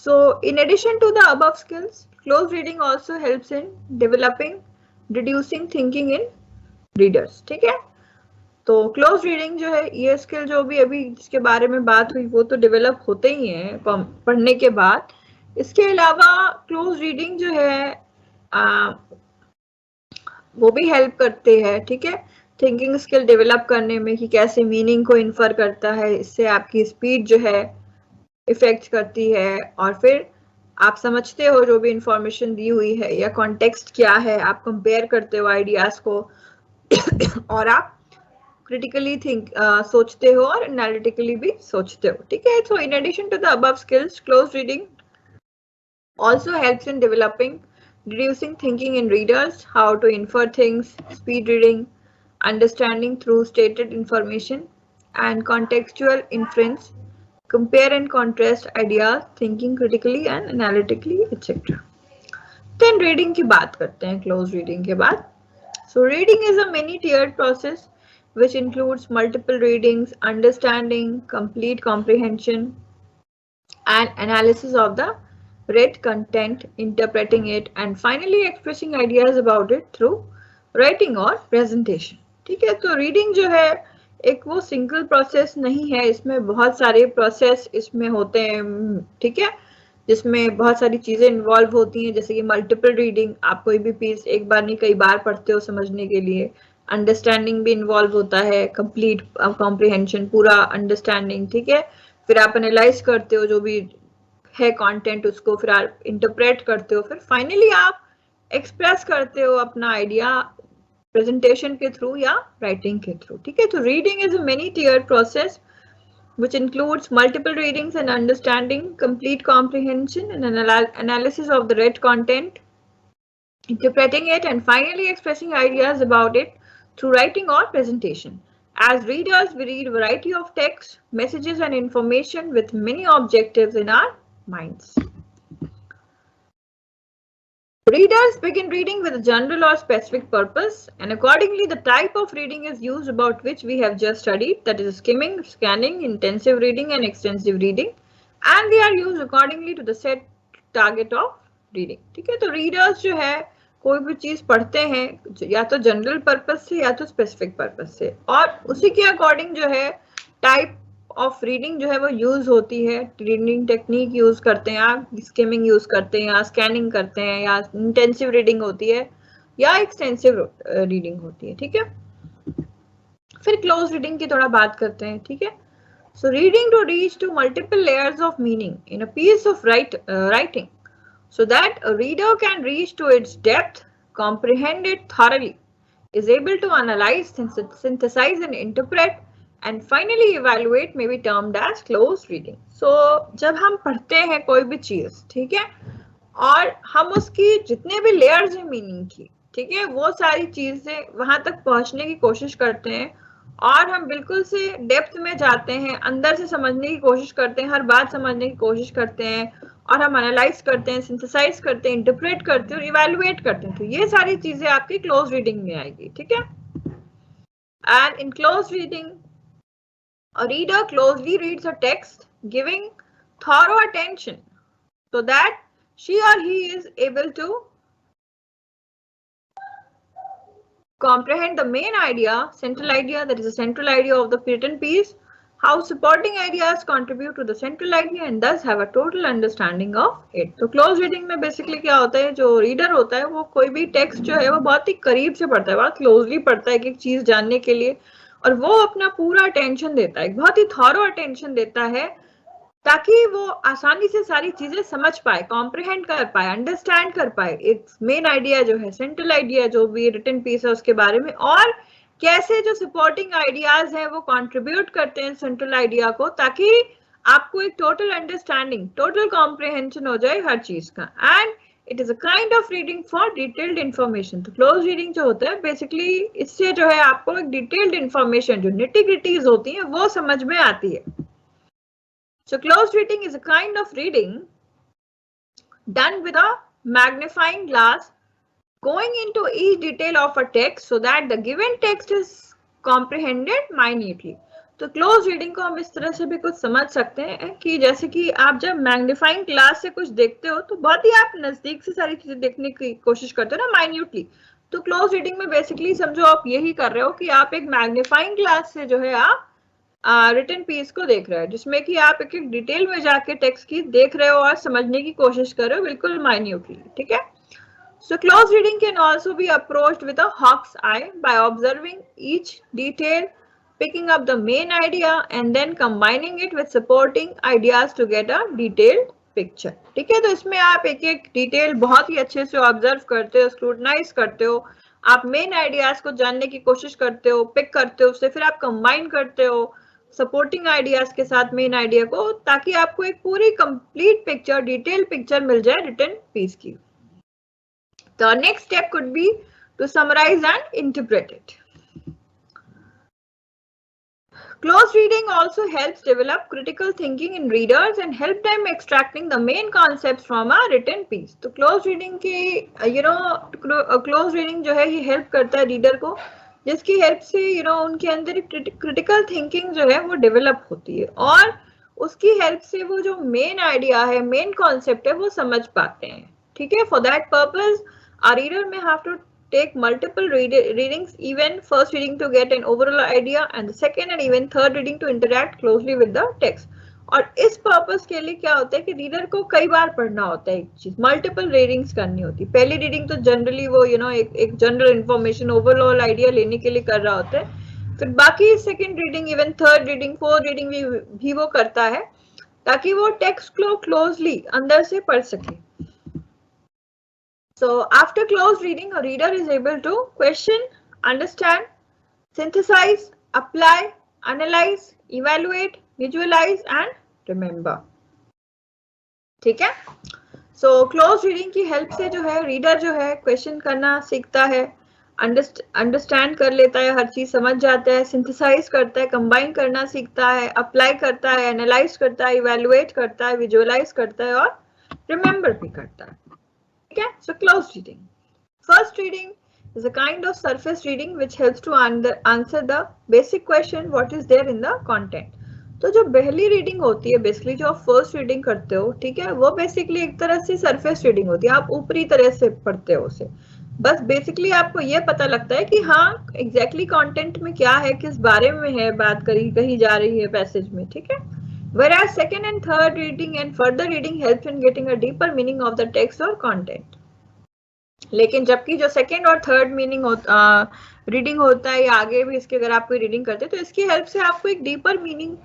[SPEAKER 1] So in addition to the above skills, close reading also helps in developing, reducing thinking in readers, ठीक है। तो close reading जो है ये स्किल जो भी अभी जिसके बारे में बात हुई वो तो डेवलप होते ही हैं पढ़ने के बाद। इसके अलावा क्लोज रीडिंग जो है वो भी हेल्प करते हैं, ठीक है, थिंकिंग स्किल डेवलप करने में कि कैसे मीनिंग को इन्फर करता है, इससे आपकी स्पीड जो है इफेक्ट करती है, और फिर आप समझते हो जो भी इंफॉर्मेशन दी हुई है या कॉन्टेक्स्ट क्या है, आप कंपेयर करते हो आइडियाज को और आप क्रिटिकली सोचते हो और एनालिटिकली भी सोचते हो, ठीक है। So in addition to the above skills, close reading also helps in developing, reducing thinking in readers, how to infer things, speed reading, understanding through stated information, and contextual inference, compare and contrast ideas, thinking critically and analytically, etc. Then reading की बात करते हैं close reading के बाद। So reading is a many-tiered process which includes multiple readings, understanding, complete comprehension, and analysis of the read content, interpreting it, and finally expressing ideas about it through writing or presentation, ठीक है। तो reading जो है एक वो single process नहीं है, इसमें बहुत सारे प्रोसेस इसमें होते हैं, ठीक है, जिसमें बहुत सारी चीजें इन्वॉल्व होती हैं, जैसे कि मल्टीपल रीडिंग, आप कोई भी पीस एक बार नहीं कई बार पढ़ते हो समझने के लिए। अंडरस्टैंडिंग भी इन्वॉल्व होता है, कंप्लीट कॉम्प्रिहेंशन, पूरा अंडरस्टैंडिंग, ठीक है। फिर आप एनालाइज करते हो जो भी है कंटेंट, उसको फिर आप इंटरप्रेट करते हो, फिर फाइनली आप एक्सप्रेस करते हो अपना आइडिया प्रेजेंटेशन के थ्रू या राइटिंग के थ्रू, ठीक है। तो reading is a many tier process which includes multiple readings and understanding, complete comprehension and analysis of the read content, interpreting it, and finally expressing ideas about it through writing or presentation. As readers, we read a variety of texts, messages, and information with many objectives in our minds. Readers begin reading with a general or specific purpose, and accordingly the type of reading is used about which we have just studied, that is skimming, scanning, intensive reading and extensive reading, and they are used accordingly to the set target of reading, ठीक है। तो readers जो है कोई भी चीज पढ़ते हैं या तो जनरल पर्पस से या तो स्पेसिफिक पर्पस से, और उसी के अकॉर्डिंग जो है टाइप ऑफ रीडिंग जो है वो यूज होती है, रीडिंग टेक्निक यूज करते हैं, आप स्किमिंग यूज करते हैं या स्कैनिंग करते हैं या इंटेंसिव रीडिंग होती है या एक्सटेंसिव रीडिंग होती है, ठीक है। फिर क्लोज रीडिंग की थोड़ा बात करते हैं, ठीक है। So reading to reach to multiple layers of meaning in a piece of writing so that a reader can reach to its depth, comprehend it thoroughly, is able to analyze, synthesize and interpret, and finally evaluate may be termed as close reading. So जब हम पढ़ते हैं कोई भी चीज, ठीक है, और हम उसकी जितने भी लेयर्स हैं मीनिंग की, ठीक है, वो सारी चीजें वहां तक पहुंचने की कोशिश करते हैं और हम बिल्कुल से डेप्थ में जाते हैं, अंदर से समझने की कोशिश करते हैं, हर बात समझने की कोशिश करते हैं, और हम एनालाइज करते हैं, सिंथेसाइज करते हैं, इंटरप्रेट करते हैं और इवैल्यूएट करते हैं। तो ये सारी चीजें आपकी क्लोज रीडिंग में आएगी, ठीक है। And in close reading a reader closely reads a text, giving thorough attention so that she or he is able to comprehend the main idea, central idea, that is the central idea of the written piece, how supporting ideas contribute to the central idea, and thus have a total understanding of it. तो close reading में basically क्या होता है, जो reader होता है वो कोई भी text जो है वो बहुत ही करीब से पढ़ता है, बहुत closely पढ़ता है एक चीज जानने के लिए, और वो अपना पूरा अटेंशन देता है, बहुत ही थॉरो अटेंशन देता है ताकि वो आसानी से सारी चीजें समझ पाए, कॉम्प्रिहेंड कर पाए, अंडरस्टैंड कर पाए एक मेन आइडिया जो है, सेंट्रल आइडिया जो भी रिटन पीस है उसके बारे में, और कैसे जो सपोर्टिंग आइडियाज हैं वो कंट्रीब्यूट करते हैं सेंट्रल आइडिया को, ताकि आपको एक टोटल अंडरस्टैंडिंग, टोटल कॉम्प्रिहेंशन हो जाए हर चीज का। And it is a kind of reading for detailed information. तो क्लोज रीडिंग जो होता है बेसिकली इससे जो है आपको एक डिटेल्ड इन्फॉर्मेशन जो निटी-ग्रिटीज होती है वो समझ में आती है। So close reading is a kind of reading done with a magnifying glass going into each detail of a text so that the given text is comprehended minutely। तो close reading को हम इस तरह से भी कुछ समझ सकते हैं कि जैसे कि आप जब मैग्नीफाइंग ग्लास से कुछ देखते हो तो बहुत ही आप नजदीक से सारी चीजें देखने की कोशिश करते हो ना, माइन्यूटली। तो क्लोज रीडिंग में बेसिकली समझो आप यही कर रहे हो कि आप एक मैग्नीफाइंग ग्लास से जो है आप रिटन पीस को देख रहे हो, जिसमें कि आप एक एक डिटेल में जाके टेक्स्ट की देख रहे हो और समझने की कोशिश कर रहे हो बिल्कुल माइन्यूटली, ठीक है। So close reading can also be approached with a hawk's eye by observing each detail, picking up the main idea and then combining it with supporting ideas to get a detailed picture। ठीक है, तो इसमें आप एक एक detail बहुत ही अच्छे से ऑब्जर्व करते हो, स्क्रूटनाइज करते हो, आप मेन आइडियाज को जानने की कोशिश करते हो, पिक करते हो उससे, फिर आप कंबाइन करते हो सपोर्टिंग आइडियाज के साथ मेन आइडिया को, ताकि आपको एक पूरी कंप्लीट पिक्चर, डिटेल पिक्चर मिल जाए रिटन पीस की। The next step could be to summarize and interpret it. Close reading also helps develop critical thinking in readers and help them extracting the main concepts from a written piece। तो close reading की close reading जो है ये help करता है reader को, जिसकी help से उनके अंदर क्रिटिकल थिंकिंग जो है वो डेवलप होती है और उसकी हेल्प से वो जो मेन आइडिया है, मेन कॉन्सेप्ट है वो समझ पाते हैं, ठीक है। For that purpose a reader may have to take multiple readings, even first reading to get an overall idea and the second and even third reading to interact closely with the text। और इस purpose के लिए क्या होता है कि reader को कई बार पढ़ना होता है एक चीज, मल्टीपल रीडिंग्स करनी होती है। पहली रीडिंग तो जनरली वो एक जनरल इंफॉर्मेशन, ओवरऑल आइडिया लेने के लिए कर रहा होता है, फिर बाकी second reading, even third reading, fourth reading भी वो करता है ताकि वो टेक्स्ट को क्लोजली अंदर से पढ़ सके। So after close reading, a reader is able to question, understand, synthesize, apply, analyze, evaluate, visualize and remember। ठीक है। So close reading की हेल्प से जो है रीडर जो है क्वेश्चन करना सीखता है, अंडरस्टैंड कर लेता है, हर चीज समझ जाता है, सिंथेसाइज करता है, कंबाइन करना सीखता है, अप्लाई करता है, एनालाइज करता है, इवेलुएट करता है, विजुअलाइज करता है और रिमेंबर भी करता है। Okay, so close reading. First reading is a kind of surface reading which helps to answer the basic question what is there in the content। तो जो पहली रीडिंग होती है बेसिकली जो आप फर्स्ट रीडिंग करते हो, ठीक है, वो बेसिकली एक तरह से सरफेस रीडिंग होती है, आप ऊपरी तरह से पढ़ते हो उसे, बस बेसिकली आपको ये पता लगता है कि हाँ एग्जैक्टली कंटेंट में क्या है, किस बारे में है बात कही जा रही है पैसेज में, ठीक है। Whereas second and third reading and further reading helps in getting a deeper meaning of the text or content। लेकिन जबकि जो सेकेंड और थर्ड रीडिंग होता है या आगे भी इसके अगर आप कोई रीडिंग करते हैं तो इसकी हेल्प से आपको एक डीपर मीनिंग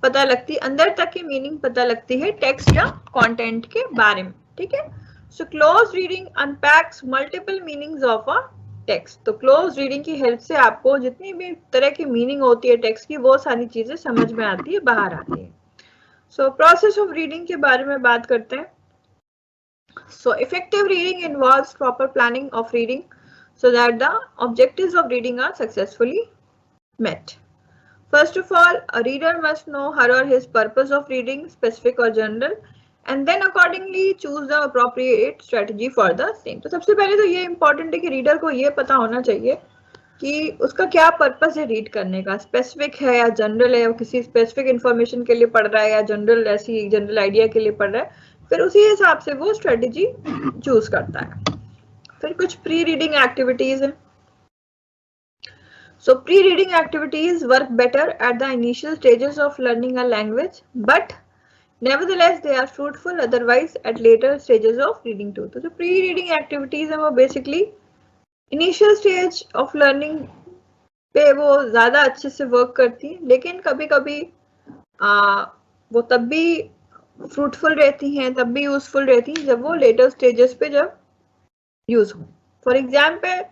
[SPEAKER 1] पता लगती है, अंदर तक की मीनिंग पता लगती है टेक्स्ट या कंटेंट के बारे में, ठीक है। So close reading unpacks multiple meanings of a text. तो क्लोज रीडिंग की हेल्प से आपको जितनी भी तरह की मीनिंग होती है टेक्स्ट की वो सारी चीजें समझ में आती है, बाहर आती है। सो प्रोसेस ऑफ रीडिंग के बारे में बात करते हैं। So effective reading involves proper planning of reading so that the objectives of reading are successfully met। First of all, a reader must know her or his purpose of reading, specific or general, and then accordingly choose the appropriate strategy for the same। तो सबसे पहले तो ये important है कि reader को ये पता होना चाहिए कि उसका क्या पर्पस है रीड करने का, स्पेसिफिक है या जनरल है, किसी स्पेसिफिक इंफॉर्मेशन के लिए पढ़ रहा है या जनरल ऐसी जनरल आइडिया के लिए पढ़ रहा है, फिर उसी हिसाब से वो स्ट्रेटेजी चूज करता है। फिर कुछ प्री रीडिंग एक्टिविटीज है। सो pre reading activities work better at the initial stages of learning a language but nevertheless they are fruitful otherwise at later stages of reading too। तो जो प्री रीडिंग एक्टिविटीज है वो basically initial stage of learning पे वो ज्यादा अच्छे से work करती है, लेकिन कभी कभी वो तब भी फ्रूटफुल रहती हैं, तब भी यूजफुल रहती हैं जब वो लेटर स्टेजेस पे जब यूज हो। For example,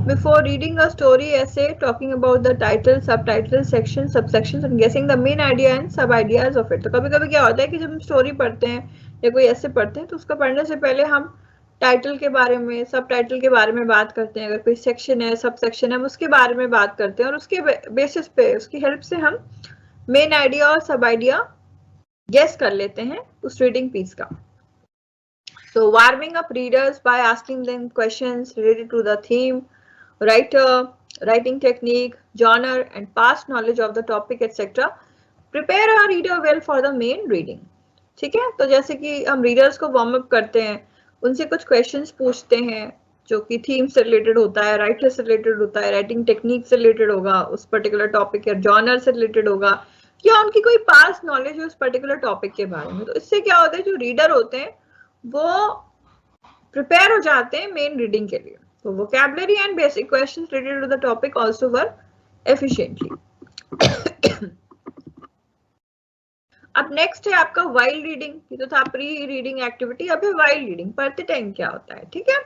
[SPEAKER 1] before reading a story ऐसे टॉकिंग अबाउट द टाइटल, सब title, section, sub section and गेसिंग द मेन आइडिया एंड सब आइडियाज ऑफ इट। तो कभी कभी क्या होता है कि जब हम स्टोरी पढ़ते हैं या कोई ऐसे पढ़ते हैं तो उसका पढ़ने से पहले हम टाइटल के बारे में, सब टाइटल के बारे में बात करते हैं, अगर कोई सेक्शन है, सब सेक्शन है, हम उसके बारे में बात करते हैं और उसके बेसिस पे, उसकी हेल्प से हम मेन आइडिया और सब आइडिया गेस कर लेते हैं उस रीडिंग पीस का. So warming up readers by asking them questions related to the theme, writer, writing technique, genre and past knowledge of the topic etc. Prepare a reader well for the main reading. ठीक है, तो जैसे कि हम readers को warm up करते हैं, उनसे कुछ क्वेश्चंस पूछते हैं जो कि थीम से रिलेटेड होता है, राइटर से रिलेटेड होता है, राइटिंग टेक्निक से रिलेटेड होगा, उस पर्टिकुलर टॉपिक या जॉनर से रिलेटेड होगा, या उनकी कोई पास्ट नॉलेज है उस पर्टिकुलर टॉपिक के बारे में. तो इससे क्या होता है, जो रीडर होते हैं वो प्रिपेयर हो जाते हैं मेन रीडिंग के लिए. तो vocabulary and basic questions related to the topic also work efficiently. अब नेक्स्ट है आपका वाइल रीडिंग. ये तो था प्री रीडिंग एक्टिविटी, अब है वाइल रीडिंग. पढ़ते टाइम क्या होता है, ठीक है.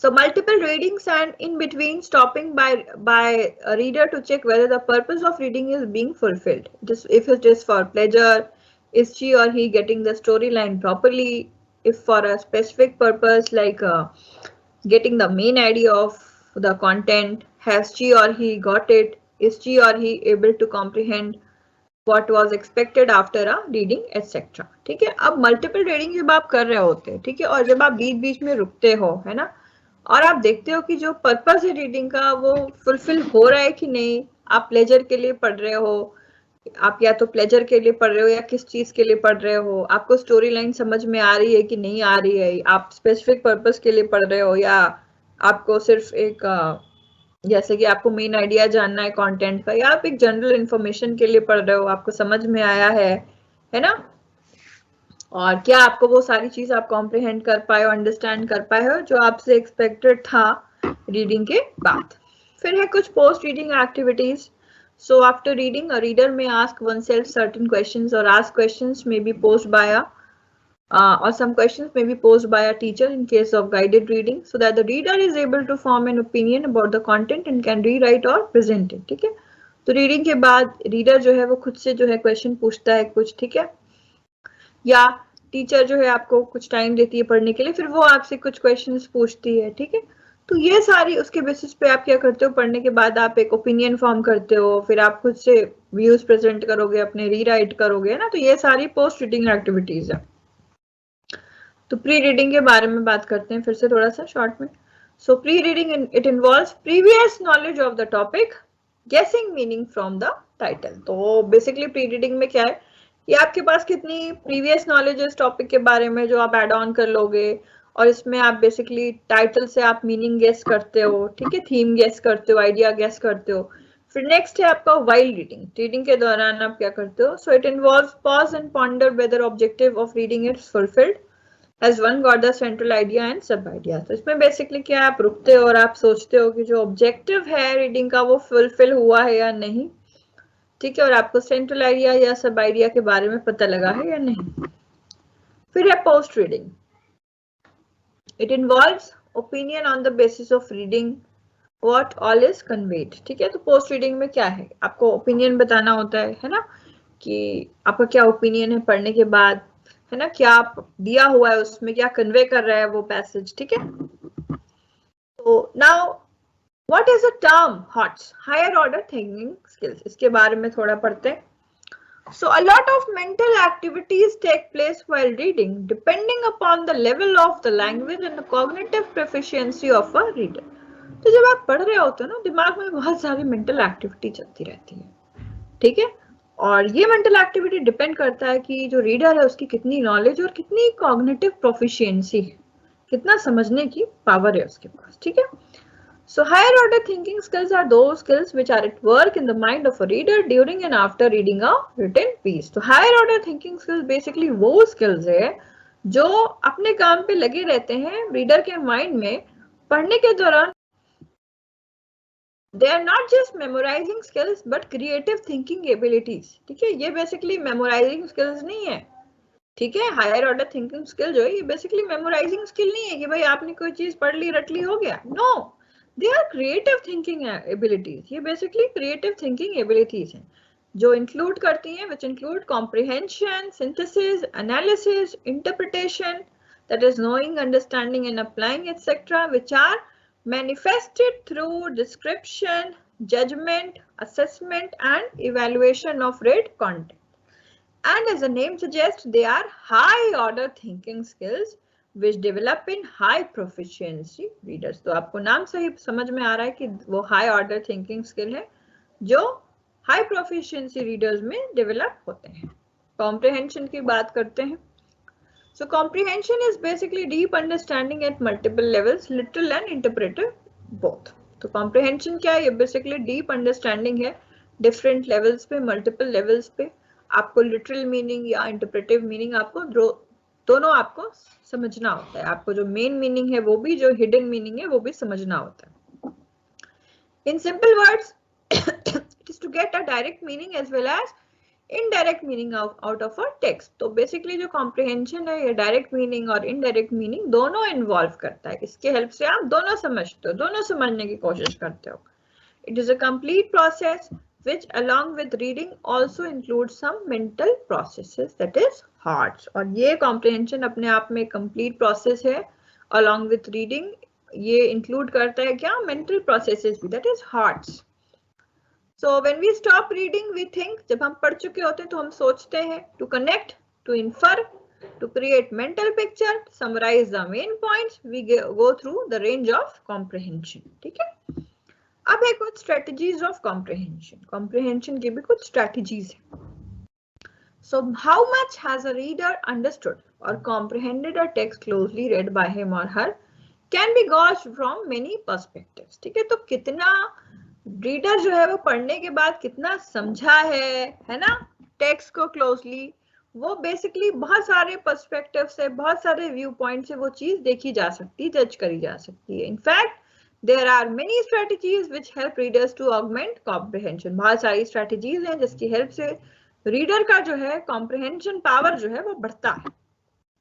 [SPEAKER 1] So multiple readings and in between stopping by a reader to check whether the purpose of reading is being fulfilled. Just if it is for pleasure, is she or he getting the storyline properly? If for a specific purpose like getting the main idea of the content, has she or he got it? Is she or he able to comprehend what was expected after a reading etc. ठीक है. अब multiple reading जब आप कर रहे होते हैं, ठीक है, और जब आप बीच बीच में रुकते हो, है ना, और आप देखते हो कि जो पर्पस है रीडिंग का वो फुलफिल हो रहा है कि नहीं, आप प्लेजर के लिए पढ़ रहे हो, आप या तो प्लेजर के लिए पढ़ रहे हो या किस चीज के लिए पढ़ रहे हो, आपको स्टोरी लाइन समझ में आ रही है कि नहीं आ रही है, आप स्पेसिफिक पर्पस के लिए पढ़ रहे हो या आपको सिर्फ एक जैसे कि आपको मेन आइडिया जानना है कंटेंट का, या आप एक जनरल इंफॉर्मेशन के लिए पढ़ रहे हो, आपको समझ में आया है ना, और क्या आपको वो सारी चीज आप कॉम्प्रिहेंड कर पाए हो, अंडरस्टैंड कर पाए हो जो आपसे एक्सपेक्टेड था रीडिंग के बाद. फिर है कुछ post reading activities. So after reading, a reader may ask oneself certain questions or ask questions may be posed by or some questions may be posed by a teacher in case of guided reading, so that the reader is able to form an opinion about the content and can rewrite or present it. ठीक है, तो reading के बाद reader जो है वो खुद से जो है क्वेश्चन पूछता है कुछ, ठीक है, या टीचर जो है आपको कुछ टाइम देती है पढ़ने के लिए, फिर वो आपसे कुछ क्वेश्चंस पूछती है, ठीक है. तो ये सारी उसके बेसिस पे आप क्या करते हो, पढ़ने के बाद आप एक ओपिनियन फॉर्म करते हो, फिर आप खुद से व्यूज प्रेजेंट करोगे, अपने रीराइट करोगे ना. तो ये सारी पोस्ट रीडिंग एक्टिविटीज है. तो प्री रीडिंग के बारे में बात करते हैं फिर से थोड़ा सा शॉर्ट में. सो pre reading it involves previous knowledge of the topic, गेसिंग मीनिंग फ्रॉम द टाइटल. तो बेसिकली प्री रीडिंग में क्या है, ये आपके पास कितनी प्रीवियस नॉलेज है इस टॉपिक के बारे में जो आप एड ऑन कर लोगे, और इसमें आप बेसिकली टाइटल से आप मीनिंग गेस करते हो, ठीक है, थीम गेस करते हो, आइडिया गेस करते हो. फिर नेक्स्ट है आपका वाइल रीडिंग. रीडिंग के दौरान आप क्या करते हो, so it involves pause and ponder whether objective of reading is fulfilled as one got the central idea and sub idea. तो इसमें बेसिकली क्या आप रुकते हो और आप सोचते हो कि जो ऑब्जेक्टिव है रीडिंग का वो फुलफिल हुआ है या नहीं, ठीक है, और आपको सेंट्रल आइडिया या सब आइडिया के बारे में पता लगा है या नहीं. फिर है post reading. It involves opinion on the basis of reading what all is conveyed. ठीक है, तो पोस्ट रीडिंग में क्या है, आपको ओपिनियन बताना होता है ना, कि आपका क्या ओपिनियन है पढ़ने के बाद, है ना, क्या आप दिया हुआ है उसमें, क्या कन्वे कर रहा है वो पैसेज. ठीक है, तो now what is the term HOTS, higher order thinking skills, इसके बारे में थोड़ा पढ़ते हैं. So a lot of mental activities take place while reading depending upon the level of the language and the cognitive proficiency of a reader. तो जब आप पढ़ रहे होते हो ना, दिमाग में बहुत सारी मेंटल एक्टिविटी चलती रहती है, ठीक है, और ये मेंटल एक्टिविटी डिपेंड करता है कि जो रीडर है उसकी कितनी नॉलेज और कितनी कॉग्निटिव प्रोफिशिएंसी है, कितना समझने की पावर है उसके पास. ठीक है, so higher order thinking skills are those skills which are at work in the mind of a reader during and after reading a written piece. तो higher order thinking skills basically वो skills है जो अपने काम पे लगे रहते हैं रीडर के माइंड में पढ़ने के दौरान. They are not just memorizing skills but creative thinking abilities. ठीक है, ये basically memorizing skills नहीं है. ठीक है, हायर ऑर्डर थिंकिंग स्किल जो है ये बेसिकली मेमोराइजिंग स्किल नहीं है कि भाई आपने कोई चीज पढ़ ली रट ली हो गया. No, they are creative thinking abilities. ये बेसिकली क्रिएटिव थिंकिंग एबिलिटीज हैं जो इंक्लूड करती हैं, which include comprehension, synthesis, analysis, interpretation, that is knowing, understanding and applying etc., which are manifested through description, judgment, assessment and evaluation of read content. And as the name suggests, they are high order thinking skills which develop in high proficiency readers. तो आपको नाम से ही समझ में आ रहा है कि वो high order thinking skill है जो high proficiency readers में develop होते हैं. Comprehension की बात करते हैं. So comprehension is basically deep understanding at multiple levels, literal and interpretive both. तो comprehension क्या है? ये basically deep understanding है different levels पे, multiple levels पे. आपको लिटरल मीनिंग या इंटरप्रेटिव मीनिंग आपको दोनों आपको समझना होता है. आपको जो मेन मीनिंग है वो भी, जो हिडन मीनिंग है वो भी समझना होता है. In simple words it is to get a direct meaning as well as indirect meaning out of a text. तो बेसिकली जो कॉम्प्रिहेंशन है ये डायरेक्ट मीनिंग और इनडायरेक्ट मीनिंग दोनों इन्वॉल्व करता है. इसके हेल्प से आप दोनों समझते हो, दोनों समझने की कोशिश करते हो. It is a complete process which along with reading also includes some mental processes, that is hearts. और ये comprehension अपने आप में complete process है. along with reading ये include करता है क्या? mental processes भी, that is hearts. so when we stop reading we think, जब हम पढ़ चुके होते हैं तो हम सोचते हैं, to connect, to infer, to create mental picture, summarize the main points, we go through the range of comprehension. ठीक है. अब है कुछ strategies of comprehension. Comprehension की भी कुछ strategies है. So how much has a reader understood or comprehended a text closely read by him or her can be gauged from many perspectives. ठीक है, तो कितना रीडर जो है वो पढ़ने के बाद कितना समझा है ना, टेक्स्ट को क्लोजली, वो बेसिकली बहुत सारे पर्सपेक्टिव से, बहुत सारे व्यू पॉइंट से वो चीज देखी जा सकती है, जज करी जा सकती है. In fact there are many strategies which help readers to augment comprehension. बहुत सारी strategies हैं जिसकी हेल्प से रीडर का जो है comprehension power जो है वो बढ़ता है.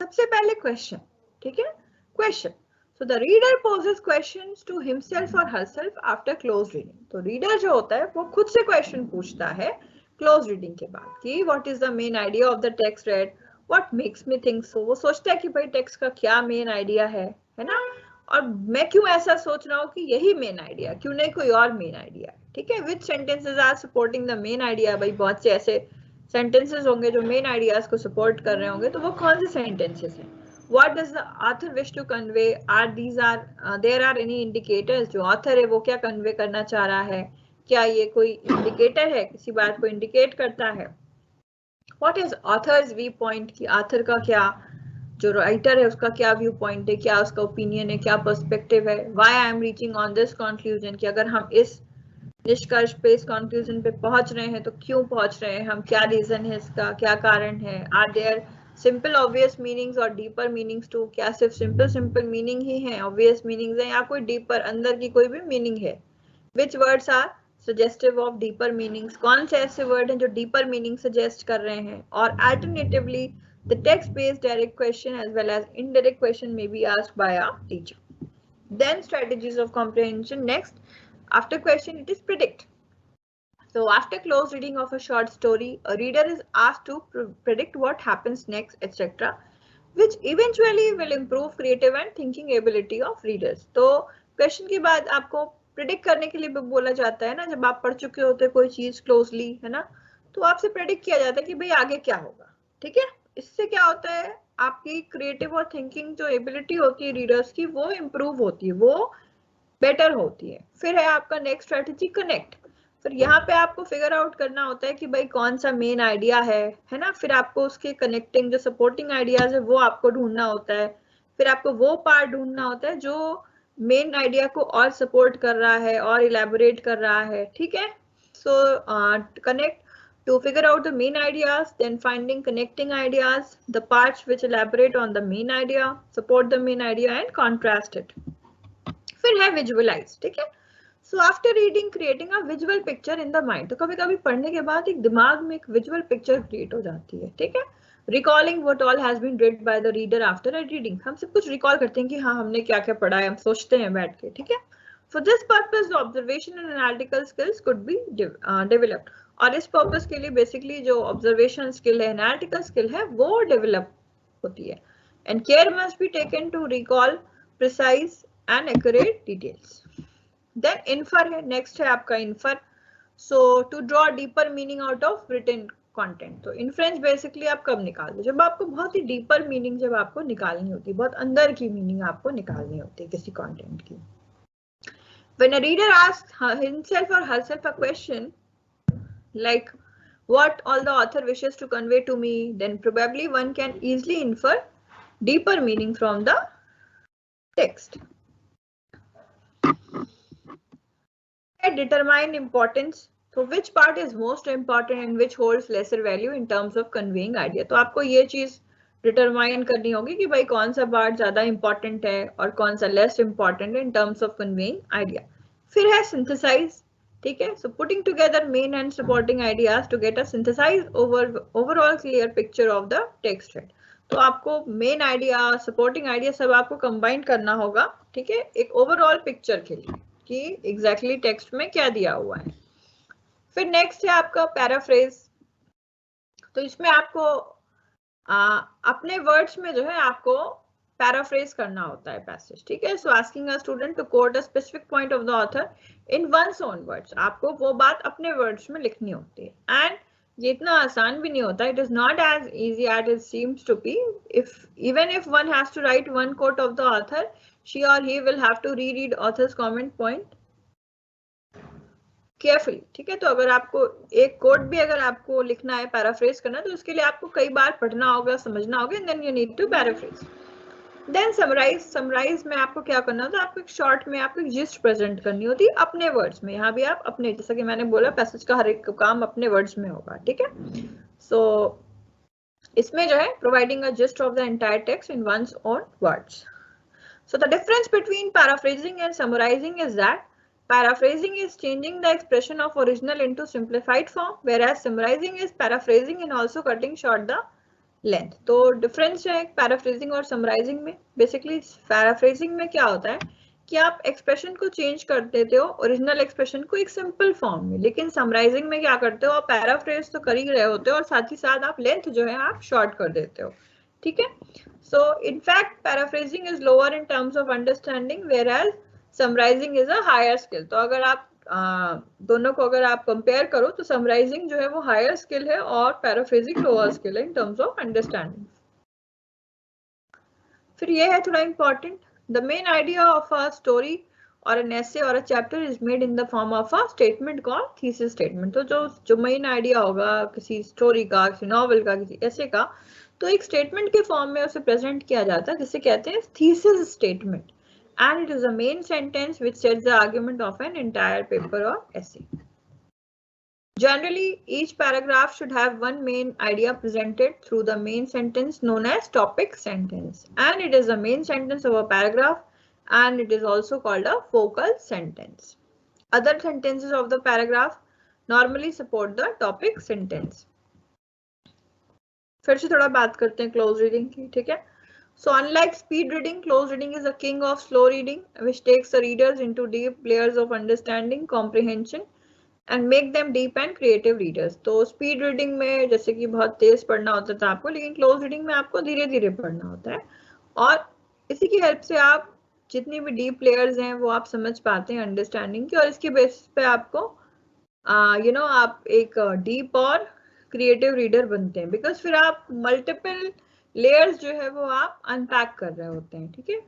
[SPEAKER 1] सबसे पहले क्वेश्चन, ठीक है, question. So the reader poses questions to himself or herself after close reading. तो रीडर जो होता है वो खुद से क्वेश्चन पूछता है क्लोज रीडिंग के बाद कि what is the main idea of the text read, what makes me think so. वो सोचता है कि भाई टेक्स्ट का क्या मेन आइडिया है ना, और मैं क्यों ऐसा सोच रहा हूँ कि यही मेन आइडिया, क्यों नहीं कोई और मेन आइडिया. ठीक है, which sentences are supporting the main idea. भाई बहुत से ऐसे सेंटेंसेस होंगे जो मेन आइडियाज को सपोर्ट कर रहे होंगे, तो वो कौन से सेंटेंसेस हैं. What does the author wish to convey, are these are there are any indicators. जो ऑथर है वो क्या कन्वे करना चाह रहा है, क्या ये कोई इंडिकेटर है, किसी बात को इंडिकेट करता है. What is authors view point, की ऑथर का क्या, जो राइटर है उसका क्या व्यू पॉइंट है, क्या उसका ओपिनियन है, क्या पर्सपेक्टिव है. Why I am reaching on this conclusion, कि अगर हम इस निष्कर्ष पे, इस कंक्लूजन पे पहुंच रहे हैं तो क्यों पहुंच रहे हैं हम, क्या रीजन है इसका, क्या कारण है. Are there simple obvious meanings और डीपर मीनिंग्स टू, क्या सिर्फ सिंपल मीनिंग ही है, ऑब्वियस मीनिंग्स है, या कोई डीपर अंदर की कोई भी मीनिंग है. Which words are suggestive of deeper meanings, कौन से ऐसे वर्ड हैं जो डीपर मीनिंग सजेस्ट कर रहे हैं. और alternatively the text-based direct question as well as indirect question may be asked by a teacher. Then strategies of comprehension. Next, after question, it is predict. So after close reading of a short story, a reader is asked to predict what happens next, etc., which eventually will improve creative and thinking ability of readers. तो question के बाद आपको predict करने के लिए भी बोला जाता है ना, जब आप पढ़ चुके होते कोई चीज closely, है ना, तो आपसे predict किया जाता है कि भाई आगे क्या होगा. ठीक है, इससे क्या होता है, आपकी क्रिएटिव और थिंकिंग जो एबिलिटी होती है रीडर्स की, वो इम्प्रूव होती है, वो बेटर होती है. फिर है आपका नेक्स्ट स्ट्रेटजी कनेक्ट. फिर यहाँ पे आपको फिगर आउट करना होता है कि भाई कौन सा मेन आइडिया है ना. फिर आपको उसके कनेक्टिंग जो सपोर्टिंग आइडियाज है वो आपको ढूंढना होता है. फिर आपको वो पार्ट ढूंढना होता है जो मेन आइडिया को और सपोर्ट कर रहा है और इलेबोरेट कर रहा है. ठीक है, सो connect to figure out the main ideas, then finding connecting ideas, the parts which elaborate on the main idea, support the main idea and contrast it. फिर है visualize. ठीक है, so after reading creating a visual picture in the mind. तो कभी कभी पढ़ने के बाद एक दिमाग में एक visual picture create हो जाती है. ठीक है, recalling what all has been read by the reader after a reading. हम सब कुछ recall करते हैं कि हाँ हमने क्या क्या पढ़ा है, हम सोचते हैं बैठ के. ठीक है, for this purpose the observation and analytical skills could be developed. और इस पर्पस के लिए बेसिकली जो ऑब्जर्वेशन स्किल है, एनालिटिकल स्किल है, वो डेवलप होती है. and care must be taken to recall precise and accurate details. Then infer है, next है आपका infer. So to draw deeper meaning out of written content. तो inference basically आप कब निकालते हो? जब आपको बहुत ही deeper meaning जब आपको निकालनी होती है, बहुत अंदर की meaning आपको निकालनी होती है किसी content की. When a reader asks himself or herself a question like what all the author wishes to convey to me, then probably one can easily infer deeper meaning from the text. Determine importance. So which part is most important and which holds lesser value in terms of conveying idea. तो आपको ये चीज determine करनी होगी कि भाई कौन सा पार्ट ज्यादा इंपॉर्टेंट है और कौन सा लेस इंपॉर्टेंट है in terms of conveying idea. फिर है सिंथेसाइज. ठीक है, so putting together main and supporting ideas to get a synthesise overall clear picture of the text head. तो आपको मेन आइडिया, सपोर्टिंग आइडिया सब आपको कंबाइन करना होगा. ठीक है, एक ओवरऑल पिक्चर के लिए कि एग्जैक्टली टेक्स्ट में क्या दिया हुआ है. फिर नेक्स्ट है आपका पैराफ्रेज. तो इसमें आपको अपने वर्ड्स में जो है आपको पैराफ्रेज करना होता है पैसेज. ठीक है, so asking a student to quote a specific point of the author in one's own words. आपको वो बात अपने वर्ड्स में लिखनी होती है एंड ये इतना आसान भी नहीं होता. It is not as easy as it seems to be. Even if one has to write one quote of the author, she or he will have to reread author's comment point carefully. ठीक है, तो अगर आपको एक coat भी अगर आपको लिखना है, पैराफ्रेज करना है, तो उसके लिए आपको कई बार पढ़ना होगा, समझना होगा, and then you need to paraphrase. Then summarize. Summarize में आपको क्या करना होता है? आपको एक शॉर्ट में आपको एक जिस्ट प्रेजेंट करनी होती है अपने वर्ड्स में. यहाँ भी आप अपने, जैसा कि मैंने बोला, पैसेज का हर एक काम अपने वर्ड्स में होगा. ठीक है, सो इसमें जो है providing a gist of the entire text in one's own words. So the difference between paraphrasing and summarizing is that paraphrasing is changing the expression of original into simplified form, whereas summarizing is paraphrasing and also cutting short the length. तो difference है paraphrasing और summarizing में. Basically paraphrasing में क्या होता है कि आप expression को change कर देते हो, original expression को एक simple form में, लेकिन summarizing में क्या करते हो, आप paraphrase तो कर ही रहे होते हो और साथ ही साथ आप length जो है आप short कर देते हो. ठीक है, so in fact paraphrasing is lower in terms of understanding, whereas summarizing is a higher skill. तो अगर आप दोनों को अगर आप कंपेयर करो तो समराइजिंग जो है वो हायर स्किल है और पैराफ्रेजिंग लोअर स्किल है इन टर्म्स ऑफ अंडरस्टैंडिंग. फिर ये है थोड़ा important. The main idea of a story और एन एसे और a chapter is made in the form of a statement called thesis statement. तो जो मेन आइडिया होगा किसी स्टोरी का, किसी नॉवल का, किसी ऐसे का, तो एक स्टेटमेंट के फॉर्म में उसे प्रेजेंट किया जाता है जिसे कहते हैं thesis statement. And it is a main sentence which sets the argument of an entire paper or essay. Generally, each paragraph should have one main idea presented through the main sentence known as topic sentence. And it is the main sentence of a paragraph and it is also called a focal sentence. Other sentences of the paragraph normally support the topic sentence. फिर से थोड़ा बात करते हैं close reading की. ठीक है, so unlike speed reading, close reading is a king of slow reading, which takes the readers into deep layers of understanding, comprehension, and make them deep and creative readers. तो speed reading में जैसे कि बहुत तेज पढ़ना होता था आपको, लेकिन close reading में आपको धीरे धीरे पढ़ना होता है और इसी की हेल्प से आप जितनी भी deep layers हैं वो आप समझ पाते हैं अंडरस्टैंडिंग की, और इसके बेसिस पे आपको आप एक deep और क्रिएटिव रीडर बनते हैं, बिकॉज फिर आप मल्टीपल लेयर्स जो है वो आप अनपैक कर रहे होते हैं. ठीक है,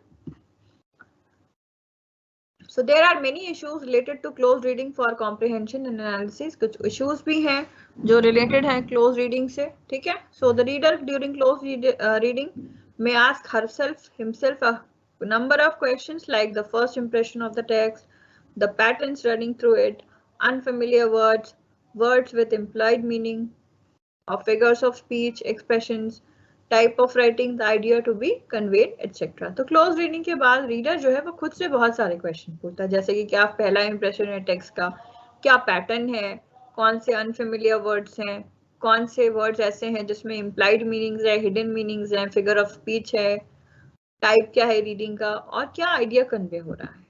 [SPEAKER 1] so there are many issues related to close reading for comprehension and analysis. कुछ इश्यूज भी हैं जो रिलेटेड हैं क्लोज रीडिंग से. ठीक है, so the reader during close reading may ask himself a number of questions like the first impression of the text, the patterns running through it, unfamiliar words, words with implied meaning, or figures of speech, expressions, type of writing, the idea to be conveyed, etc. तो close reading के बाद reader जो है वो खुद से बहुत सारे क्वेश्चन पूछता है, जैसे कि क्या पहला इंप्रेशन है टेक्स्ट का, क्या पैटर्न है, कौन से अनफेमिलियर वर्ड्स हैं, कौन से वर्ड्स ऐसे हैं जिसमें इम्प्लाइड मीनिंग्स है, हिडन मीनिंग्स हैं, फिगर ऑफ स्पीच है, टाइप क्या है रीडिंग का, और क्या आइडिया कन्वे हो रहा है.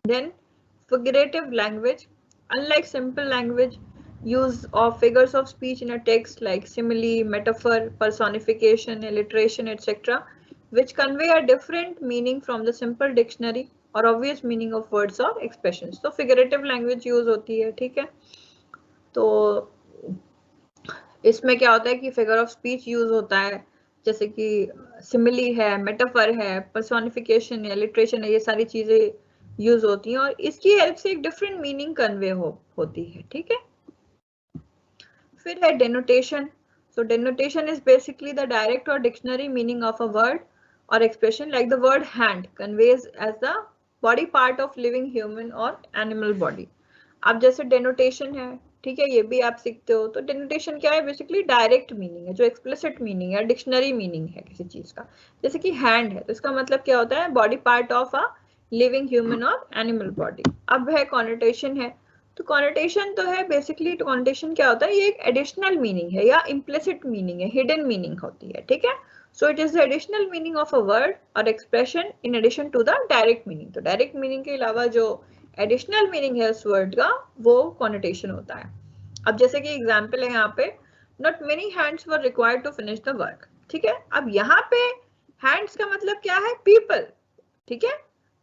[SPEAKER 1] Then figurative language. Unlike simple language, use of figures of speech in a text like simile, metaphor, personification, alliteration, etc. which convey a different meaning from the simple dictionary or obvious meaning of words or expressions. तो figurative language use होती है, ठीक है। तो इसमें क्या होता है कि फिगर ऑफ स्पीच यूज होता है, जैसे कि सिमिली है, मेटाफर है, पर्सोनिफिकेशन है, लिटरेशन है, ये सारी चीजें यूज होती हैं और इसकी हेल्प से एक डिफरेंट मीनिंग कन्वे होती है, ठीक है। फिर है denotation. So denotation is basically the direct और dictionary meaning of a word और expression, like the word hand conveys as the body part of living human और एनिमल बॉडी। अब जैसे डेनोटेशन है, ठीक है, ये भी आप सीखते हो। तो डेनोटेशन क्या है, बेसिकली डायरेक्ट मीनिंग है, जो एक्सप्लिसिट मीनिंग है, डिक्शनरी मीनिंग है किसी चीज का। जैसे कि हैंड है तो इसका मतलब क्या होता है, body part of a living human और एनिमल बॉडी। अब है कॉनोटेशन है। तो कॉनोटेशन तो है बेसिकली, कॉनोटेशन क्या होता है, ये एक एडिशनल मीनिंग है या इम्प्लिसिट मीनिंग है, हिडन मीनिंग होती है, ठीक है। So it is the additional meaning of a word और expression in addition to the direct meaning. तो डायरेक्ट मीनिंग के अलावा जो एडिशनल मीनिंग है उस वर्ड का, वो कॉनोटेशन होता है। अब जैसे कि एग्जांपल है यहाँ पे, not many hands were required to finish the work, ठीक है। अब यहाँ पे हैंड्स का मतलब क्या है, पीपल, ठीक है।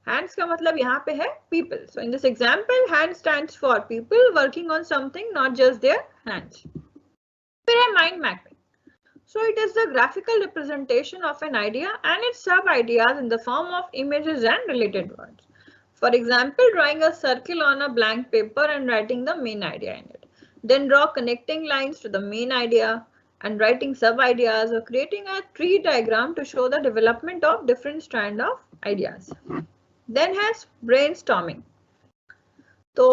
[SPEAKER 1] हैंड्स का मतलब यहाँ पे है people. So in this example hand stands for people working on something, not just their hands. फिर है mind mapping. So it is the graphical representation of an idea and its sub-ideas in the form of images and related words. For example, drawing a circle on a blank paper and writing the main idea in it. Then draw connecting lines to the main idea and writing sub-ideas or creating a tree diagram to show the development of different strands of ideas. Then has brainstorming. तो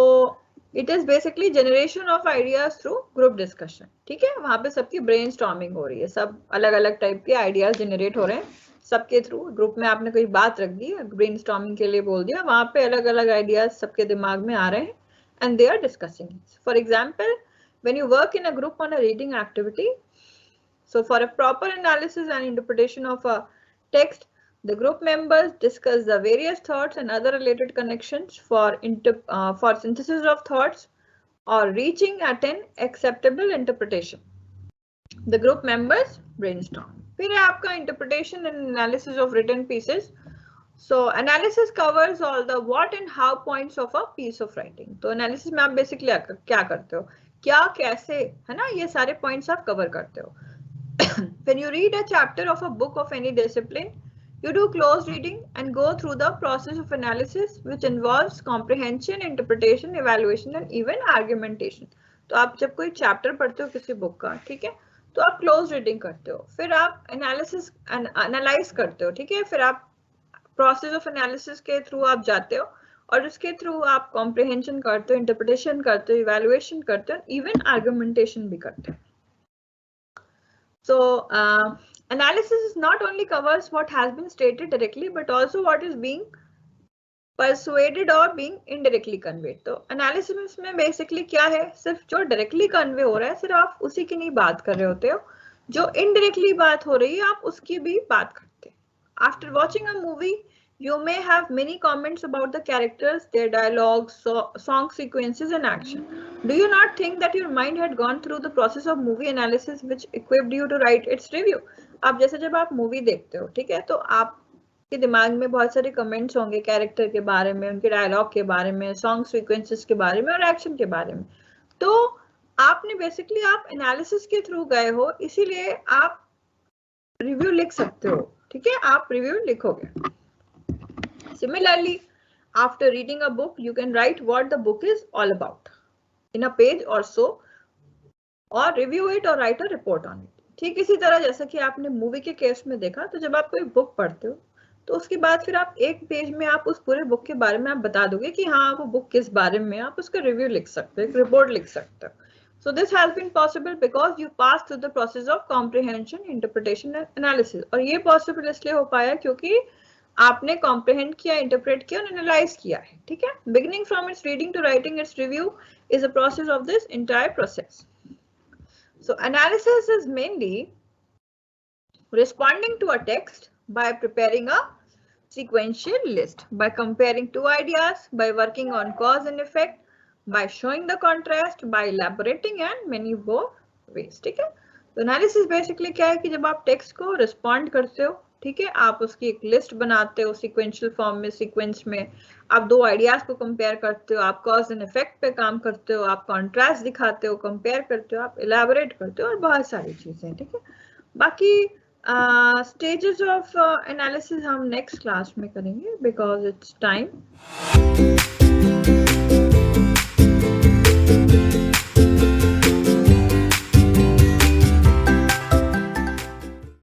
[SPEAKER 1] it is basically generation of ideas through group discussion, ठीक है। वहां पे सबकी brainstorming हो रही है, सब अलग अलग टाइप के आइडियाज जनरेट हो रहे हैं सबके थ्रू। ग्रुप में आपने कोई बात रख दी, ब्रेनस्टॉर्मिंग के लिए बोल दिया, वहां पे अलग अलग आइडियाज सबके दिमाग में आ रहे हैं and they are discussing. For example, when you work in a group on a reading activity, so for a proper analysis and interpretation of a text, the group members discuss the various thoughts and other related connections for synthesis of thoughts or reaching at an acceptable interpretation. The group members brainstorm. फिर है आपका interpretation and analysis of written pieces. So analysis covers all the what and how points of a piece of writing. तो analysis में आप basically क्या करते हो, क्या कैसे, है ना, ये सारे points आप cover करते हो। When you read a chapter of a book of any discipline, you do close reading and go through the process of analysis, which involves comprehension, interpretation, evaluation and even argumentation. तो आप जब कोई chapter पढ़ते हो किसी book का, ठीक है, तो आप क्लोज रीडिंग करते हो, फिर आप एनालिसिस एनालाइज करते हो, ठीक है, फिर आप प्रोसेस ऑफ एनालिसिस के थ्रू आप जाते हो और उसके थ्रू आप कॉम्प्रिहेंशन करते हो, इंटरप्रिटेशन करते हो, इवैल्यूएशन करते हो, इवन आर्गुमेंटेशन भी करते हो। So analysis not only covers what has been stated directly but also what is being persuaded or being indirectly conveyed. तो analysis में basically क्या है, सिर्फ जो directly convey हो रहा है सिर्फ आप उसी की नहीं बात कर रहे होते हो, जो indirectly बात हो रही है आप उसकी भी बात करते हैं। After watching a movie, you may have many comments about the characters, their dialogues, song sequences and action. Do you not think that your mind had gone through the process of movie analysis which equipped you to write its review? अब जैसे जब आप movie देखते हो, ठीक है, तो आपके दिमाग में बहुत सारे कमेंट्स होंगे कैरेक्टर के बारे में, उनके डायलॉग के बारे में, सॉन्ग सीक्वेंसेस के बारे में और एक्शन के बारे में। तो आपने बेसिकली आप एनालिसिस के थ्रू गए हो, इसीलिए आप रिव्यू लिख सकते हो, ठीक है, आप रिव्यू लिखोगे। Similarly, after reading a book, you can write what the book is all about in a page or so, or review it or write a report on it. ठीक इसी तरह जैसा कि आपने मूवी के केस में देखा, तो जब आप कोई बुक पढ़ते हो तो उसके बाद फिर आप एक पेज में आप उस पूरे बुक के बारे में आप बता दोगे कि हाँ वो बुक किस बारे में, आप उसका रिव्यू लिख सकते हो, एक रिपोर्ट लिख सकते हो। So this has been possible because you passed through the process of comprehension, interpretation and analysis. और ये possible इसलिए हो पाया क्योंकि आपने comprehend किया, interpret किया और analyze किया है, ठीक है। Beginning from its reading to writing its review is a process of this entire process. So analysis is mainly responding to a text by preparing a sequential list, by comparing two ideas, by working on cause and effect, by showing the contrast, by elaborating and many more ways, ठीक है। तो analysis basically क्या है कि जब आप text को respond करते हो, ठीक है, आप उसकी एक लिस्ट बनाते हो सीक्वेंशियल फॉर्म में, सीक्वेंस में आप दो आइडियाज को कंपेयर करते हो, आप कॉज एंड इफेक्ट पे काम करते हो, आप कॉन्ट्रास्ट दिखाते हो, कंपेयर करते हो, आप इलैबोरेट करते हो और बहुत सारी चीजें, ठीक है। बाकी स्टेजेस ऑफ एनालिसिस हम नेक्स्ट क्लास में करेंगे बिकॉज इट्स टाइम।